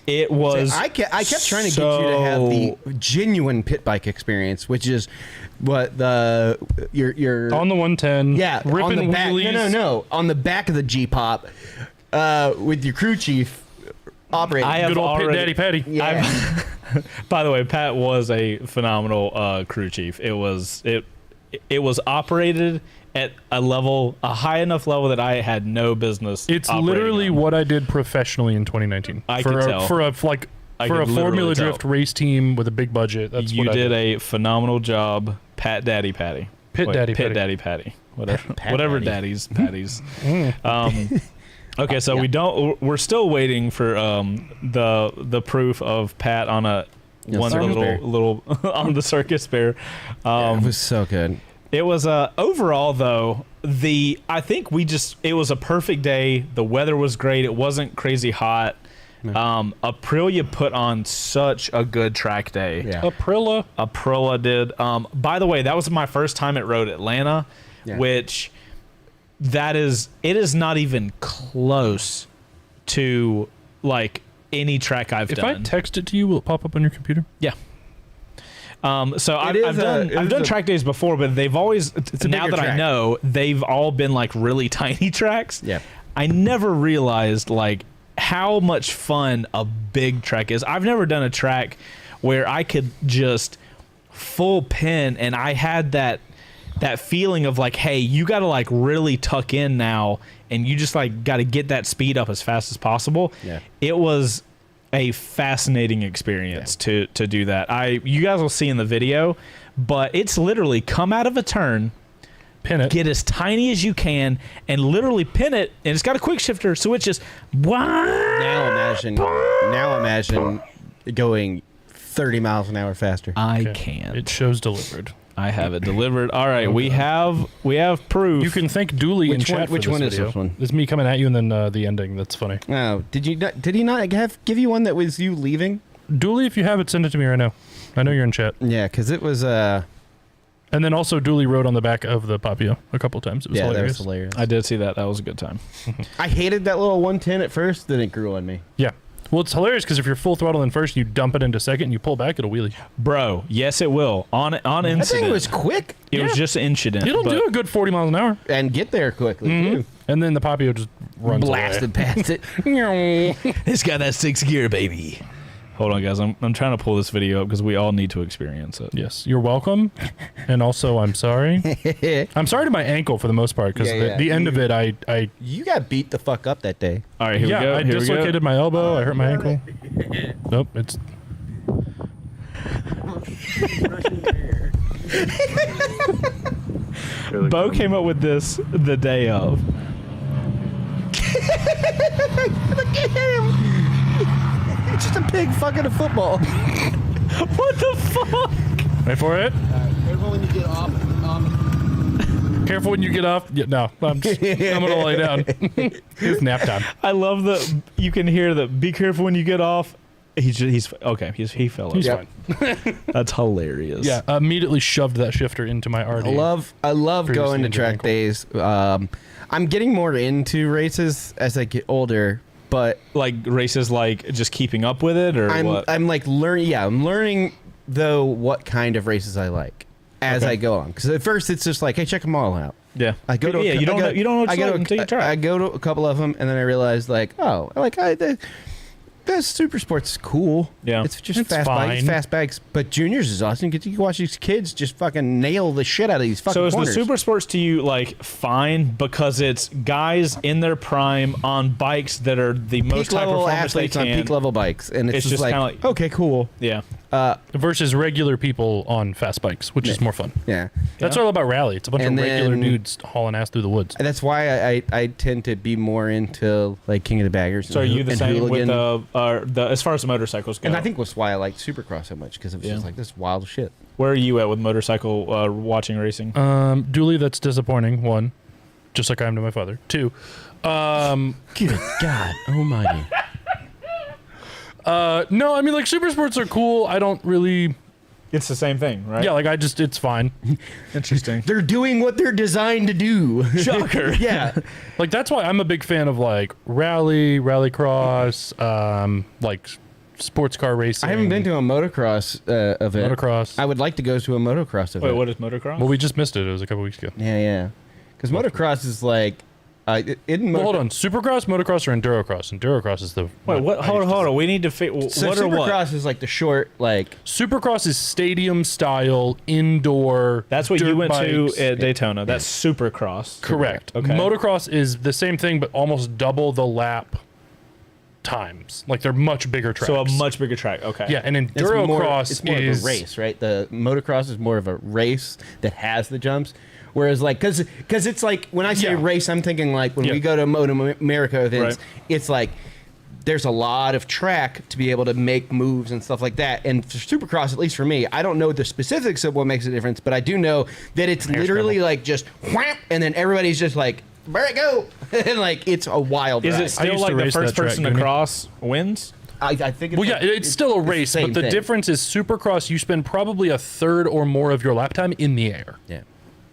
It was. I kept trying to get you to have the genuine pit bike experience, which is what your On the 110. yeah Ripping on the back. wheelies. No, on the back of the G pop, with your crew chief operating. I have Good old already, Pit Daddy Patty. Yeah. By the way, Pat was a phenomenal crew chief. It was operated at a high enough level that I had no business. It's operating literally on. what I did professionally in 2019. I for could a, tell. For a I for a could Formula literally Drift tell. race team with a big budget. That's You what I did a phenomenal job, Pat Daddy Patty. Pit Daddy Pit Patty. Daddy Patty. Whatever. Pat Whatever Daddy. daddies. Okay, so we're still waiting for the proof of Pat on a Yeah, one circus little on the circus bear. It was so good. It was overall though, I think it was a perfect day. The weather was great. It wasn't crazy hot. Aprilia put on such a good track day. Yeah. Aprilia did. By the way, that was my first time at Road Atlanta, which it is not even close to like any track I've If done. I text it to you, will it pop up on your computer? Yeah. So I've is done a- track days before, but they've always, a now bigger that I track. know, they've all been like really tiny tracks. Yeah. I never realized like how much fun a big track is. I've never done a track where I could just full pin and I had that feeling of like, hey, you got to like really tuck in now and you just like got to get that speed up as fast as possible. Yeah. It was a fascinating experience to do that. You guys will see in the video, but it's literally come out of a turn, Pin it. get as tiny as you can, and literally pin it, and it's got a quick shifter, so it's just Now imagine going 30 miles an hour faster. I can't. It shows delivered. I have it delivered. All right, we have proof. You can thank Dooley in chat. Which one is video. this one? It's me coming at you, and then the ending. That's funny. Oh, did he not give you one that was you leaving? Dooley, if you have it, send it to me right now. I know you're in chat. Yeah, because it was And then also Dooley wrote on the back of the Papio a couple times. It was hilarious. That was hilarious. I did see that. That was a good time. I hated that little 110 at first, then it grew on me. Yeah. Well, it's hilarious because if you're full throttle in first, you dump it into second, and you pull back, it'll wheelie. Bro, yes, it will. On incident. That thing was quick. It was just an incident. It'll do a good 40 miles an hour. And get there quickly, too. And then the Papio just runs Blasted past it. It's got that 6th gear, baby. Hold on, guys. I'm trying to pull this video up because we all need to experience it. Yes, you're welcome. And also, I'm sorry. I'm sorry to my ankle for the most part because the end of it, I You got beat the fuck up that day. All right, here we go. I dislocated my elbow. I hurt my ankle. Nope, it's. Bo came up with this the day of. Look at him. It's just a pig fucking a football. What the fuck? Wait for it. Careful when you get off. Careful when you get off. Yeah, no, I'm gonna lay down. It's nap time. I love that you can hear the "be careful when you get off." He's okay. He fell. He's fine. That's hilarious. Yeah, immediately shoved that shifter into my RD. I love going to track days. I'm getting more into races as I get older. But like races, like just keeping up with it, or what? I'm like learning. Yeah, I'm learning though what kind of races I like as I go on. Because at first it's just like, hey, check them all out. Yeah, I go to you don't know what you like until you try. I go to a couple of them, and then I realize like, oh, the super sports is cool. Yeah, it's just fast bikes. But juniors is awesome. You get to watch these kids just fucking nail the shit out of these fucking corners. So is the super sports to you like fine because it's guys in their prime on bikes that are the most high performance they can on peak level bikes, and it's just like okay, cool. Yeah. Versus regular people on fast bikes, which is more fun. Yeah. That's all about rally. It's a bunch of regular dudes hauling ass through the woods. And that's why I tend to be more into like King of the Baggers. So are you the same with as far as the motorcycles go? And I think that's why I like Supercross so much because it was just like this wild shit. Where are you at with motorcycle watching racing? Duly, that's disappointing. 1, just like I am to my father. 2, good God almighty. No, I mean, like, super sports are cool. I don't really... It's the same thing, right? Yeah, like, it's fine. Interesting. They're doing what they're designed to do. Shocker. Yeah. Like, that's why I'm a big fan of, like, rallycross, like, sports car racing. I haven't been to a motocross event. Motocross. I would like to go to a motocross event. Wait, what is motocross? Well, we just missed it. It was a couple weeks ago. Yeah. Because motocross is like... hold on. Supercross, motocross, or endurocross? Endurocross is the... Wait, what? Hold on. We need to figure... So what or what? Supercross is like the short, like... Supercross is stadium-style, indoor... That's what you went bikes. to at Daytona. That's Supercross. Correct. Okay. Motocross is the same thing, but almost double the lap times. Like, they're much bigger tracks. So a much bigger track. Okay. Yeah, and endurocross it's more of a race, right? The motocross is more of a race that has the jumps. Whereas, like, because it's like, when I say race, I'm thinking, like, when we go to Moto America events, it's like, there's a lot of track to be able to make moves and stuff like that. And for Supercross, at least for me, I don't know the specifics of what makes a difference, but I do know that it's literally, like, just whap, and then everybody's just like, where it go? And, like, it's a wild ride. Is it still like the first person to cross wins? I think it's... Well, yeah, it's still a race, but the difference is Supercross, you spend probably a third or more of your lap time in the air. Yeah.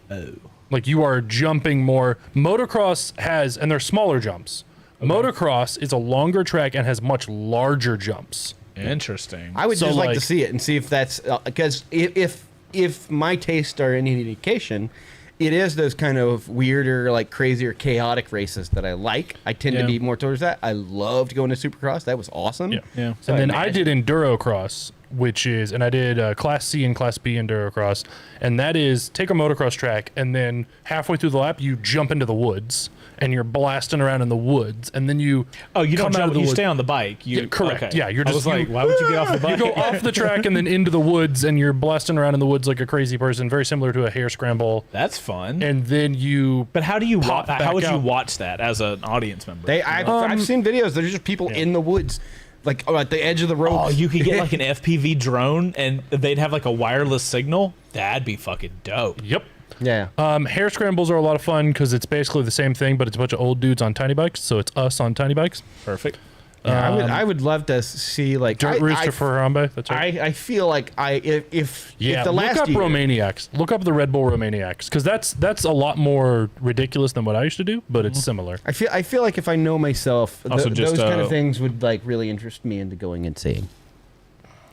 Oh. Like, you are jumping more. Motocross has, and they're smaller jumps. Okay. Motocross is a longer track and has much larger jumps. Interesting. I would just like to see it and see if that's... Because if my tastes are any indication, it is those kind of weirder, like crazier, chaotic races that I like. I tend to be more towards that. I loved going to Supercross. That was awesome. Yeah. So and then I did Endurocross, which is, and I did Class C and Class B Endurocross, and that is take a motocross track, and then halfway through the lap, you jump into the woods, and you're blasting around in the woods, and then you you don't come out of the you woods. stay on the bike. Correct. Okay. Yeah, you're just like, why would you get off the bike? You go off the track and then into the woods, and you're blasting around in the woods like a crazy person, very similar to a hare scramble. That's fun. And then you But how do you how would you out. watch that as an audience member? I've seen videos. There's just people in the woods like at the edge of the rope. Oh, you could get like an FPV drone, and they'd have like a wireless signal. That'd be fucking dope. Yep. Yeah. Hair scrambles are a lot of fun because it's basically the same thing, but it's a bunch of old dudes on tiny bikes. So it's us on tiny bikes. Perfect. Yeah, I would love to see like Dirt Rooster for Harambe. That's right. I feel like if the last look up year, Romaniacs. Look up the Red Bull Romaniacs because that's a lot more ridiculous than what I used to do, but it's similar. I feel like if I know myself, Also just, those kind of things would like really interest me into going and seeing.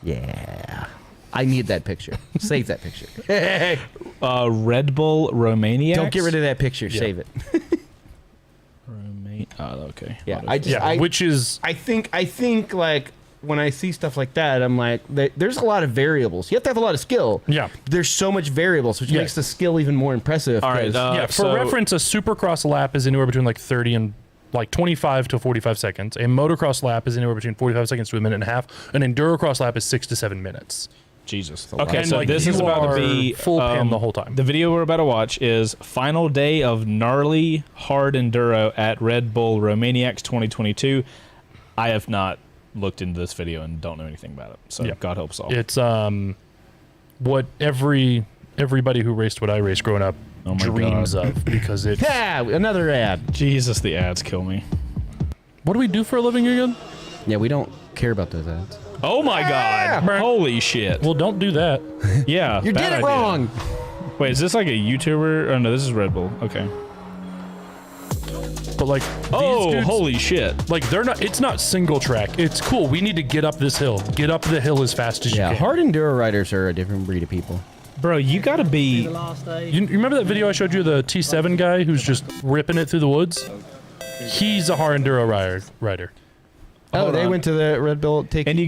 Yeah, I need that picture. Save that picture. Red Bull Romaniacs. Don't get rid of that picture. Save it. Oh, okay. Yeah, which is I think like when I see stuff like that, I'm like, there's a lot of variables. You have to have a lot of skill. Yeah. There's so much variables, which makes the skill even more impressive. All right. For reference, a supercross lap is anywhere between like 30 and like 25 to 45 seconds. A motocross lap is anywhere between 45 seconds to a minute and a half. An endurocross lap is 6 to 7 minutes. Jesus. Okay, so like, this is about to be full pin the whole time. The video we're about to watch is final day of gnarly hard enduro at Red Bull Romaniacs 2022. I have not looked into this video and don't know anything about it. So God help us all. It's what everybody who raced what I raced growing up dreams of because it's another ad. Jesus, the ads kill me. What do we do for a living again? Yeah, we don't care about those ads. Oh my God! Holy shit! Well, don't do that. Yeah, you did it wrong. Wait, is this like a YouTuber? Oh no, this is Red Bull. Okay. But like, oh, dudes, holy shit! Like they're not. It's not single track. It's cool. We need to get up this hill. Get up the hill as fast as you can. Hard enduro riders are a different breed of people. Bro, you gotta be. You remember that video I showed you, the T7 guy who's just ripping it through the woods? He's a hard enduro rider. Oh, they went to the Red Bull TKO. And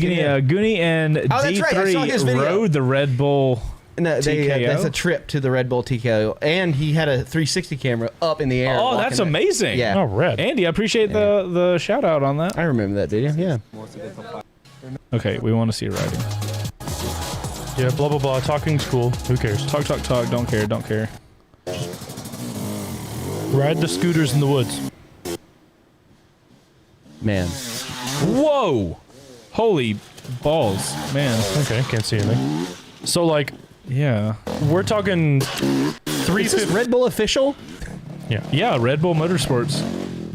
Goonie and D3 rode the Red Bull TKO. That's a trip to the Red Bull TKO. And he had a 360 camera up in the air. Oh, that's amazing. Yeah. Oh, Red. Andy, I appreciate the shout out on that. I remember that video. Yeah. Okay, we want to see riding. Yeah, blah, blah, blah. Talking's cool. Who cares? Talk. Don't care. Ride the scooters in the woods. Man. Whoa! Holy balls, man. Okay, can't see anything. So, like, yeah. We're talking Is this Red Bull official? Yeah, Red Bull Motorsports.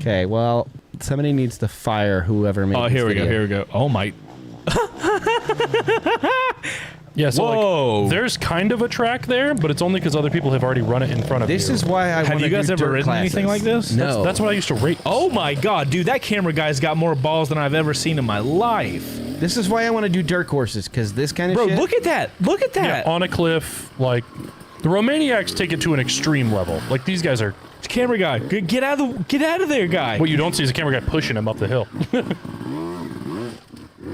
Okay, well, somebody needs to fire whoever made this here we video. go. Oh, my. Yeah, so whoa. Like, there's kind of a track there, but it's only because other people have already run it in front of you. This is why I Have you guys ever ridden anything like this? No. That's what I used to rate. Oh my God, dude, that camera guy's got more balls than I've ever seen in my life. This is why I want to do dirt courses, because this kind of Bro, shit... look at that. Look at that. Yeah, on a cliff, like, the Romaniacs take it to an extreme level. Like, these guys are... Camera guy, get out of there, guy. What you don't see is a camera guy pushing him up the hill.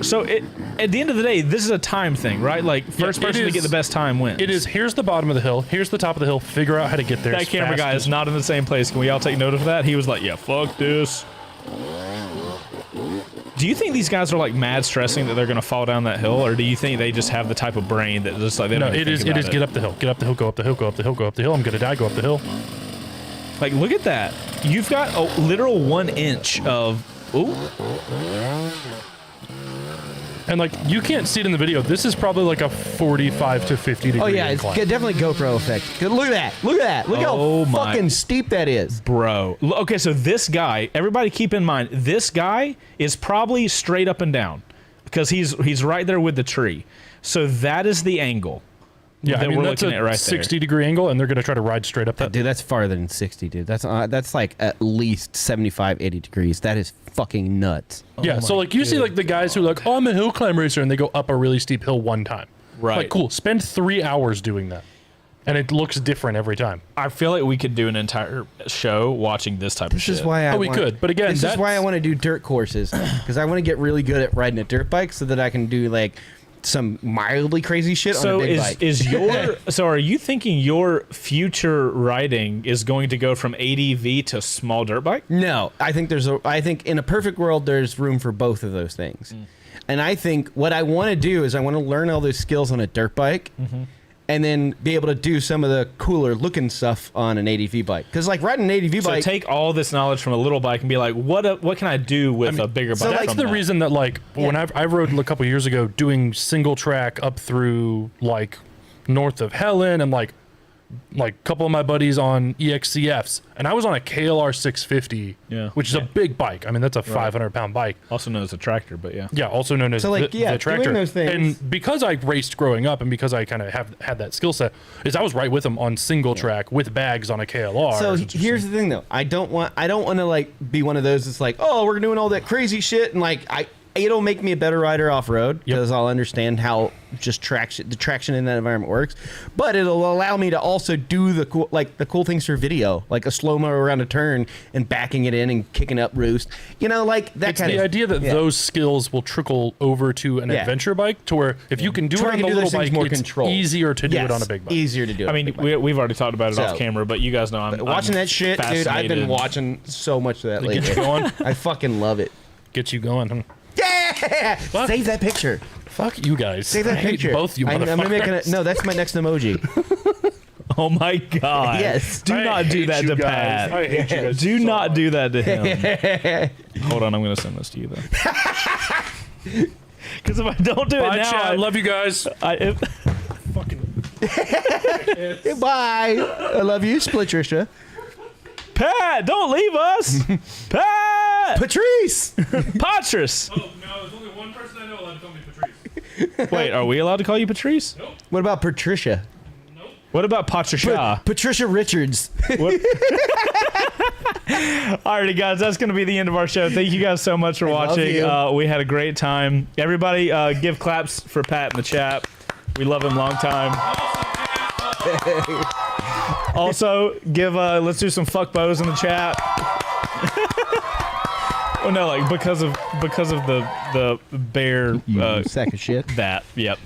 So at the end of the day, this is a time thing, right? Like first person to get the best time wins. It is. Here's the bottom of the hill. Here's the top of the hill. Figure out how to get there. That camera guy is not in the same place. Can we all take note of that? He was like, "Yeah, fuck this." Do you think these guys are like mad stressing that they're gonna fall down that hill, or do you think they just have the type of brain that just like they don't? No, it is. It is. Get up the hill. Get up the hill. Go up the hill. Go up the hill. Go up the hill. I'm gonna die. Go up the hill. Like, look at that. You've got a literal 1 inch of. Ooh. And like you can't see it in the video. This is probably like a 45 to 50 degree. Oh yeah, incline. it's definitely GoPro effect. Look at that. Look at that. Look how fucking steep that is. Bro. Okay, so this guy, everybody keep in mind, this guy is probably straight up and down because he's right there with the tree. So that is the angle. Yeah, that I mean, we're that's looking a at right 60 degree angle, and they're going to try to ride straight up that. Dude, that's farther than 60, dude. That's like at least 75, 80 degrees. That is fucking nuts. Yeah, so like you see like the guys who are like, oh, I'm a hill climb racer, and they go up a really steep hill one time. Right. Like, cool. Spend 3 hours doing that. And it looks different every time. I feel like we could do an entire show watching this type of shit. This is why we could. But again, this is why I want to do dirt courses, because I want to get really good at riding a dirt bike so that I can do like some mildly crazy shit on a big bike. So are you thinking your future riding is going to go from ADV to small dirt bike? No, I think in a perfect world there's room for both of those things. And I think what I want to do is I want to learn all those skills on a dirt bike and then be able to do some of the cooler looking stuff on an ADV bike. Because like riding an ADV So bike, take all this knowledge from a little bike and be like, what can I do with a bigger bike? So that's the reason that like when I rode a couple years ago doing single track up through like north of Helen and like a couple of my buddies on EXCFs, and I was on a KLR 650, which is a big bike. I mean, that's a 500-pound bike. Also known as a tractor, but yeah, also known as the tractor. doing those things. And because I raced growing up, and because I kind of had that skill set, is I was right with them on single track with bags on a KLR. So here's the thing, though. I don't want to like be one of those that's like, oh, we're doing all that crazy shit, and like it'll make me a better rider off road because I'll understand how just the traction in that environment works. But it'll allow me to also do the cool things for video, like a slow mo around a turn and backing it in and kicking up roost. You know, like that it's kind of the idea that those skills will trickle over to an adventure bike, to where if you can do it on the little bike, more it's control. Easier to do it on a big bike. Easier to do it. I mean, we've already talked about it off camera, but you guys know I'm watching that shit, dude. I've been watching so much of that lately. Get you going? I fucking love it. Get you going, huh? Yeah! Save that picture. Fuck you guys. Save that picture. Both you motherfuckers. I'm mimicking no, that's my next emoji. Oh my god. Yes. Do not do that to Pat. I hate you guys. Do not do that to him. Hold on, I'm going to send this to you though. Because if I don't do it now, I love you guys. Fucking. Bye. I love you, Splitricia. Pat, don't leave us. Pat. Patrice. Patrice. Oh, no, there's only one person I know allowed to call me Patrice. Wait, are we allowed to call you Patrice? Nope. What about Patricia? Nope. What about Patricia? Patricia Richards. Alrighty, guys, that's going to be the end of our show. Thank you guys so much for watching. We had a great time. Everybody, give claps for Pat in the chat. We love him long time. Also, let's do some fuck bows in the chat. Oh no, like because of the bear sack of shit. That, yep.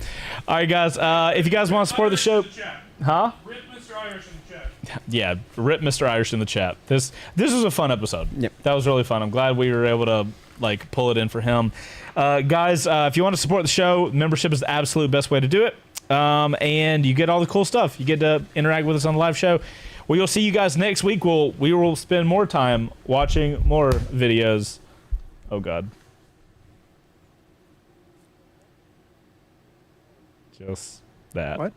All right, guys. If you guys want to support the show, huh? Rip Mr. Irish in the chat. Yeah, rip Mr. Irish in the chat. This was a fun episode. Yep. That was really fun. I'm glad we were able to like pull it in for him. Guys, if you want to support the show, membership is the absolute best way to do it. And you get all the cool stuff. You get to interact with us on the live show. We will see you guys next week. We will spend more time watching more videos. Oh God. Just that. What?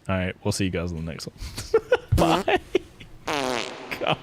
All right, we'll see you guys in the next one. Bye. God.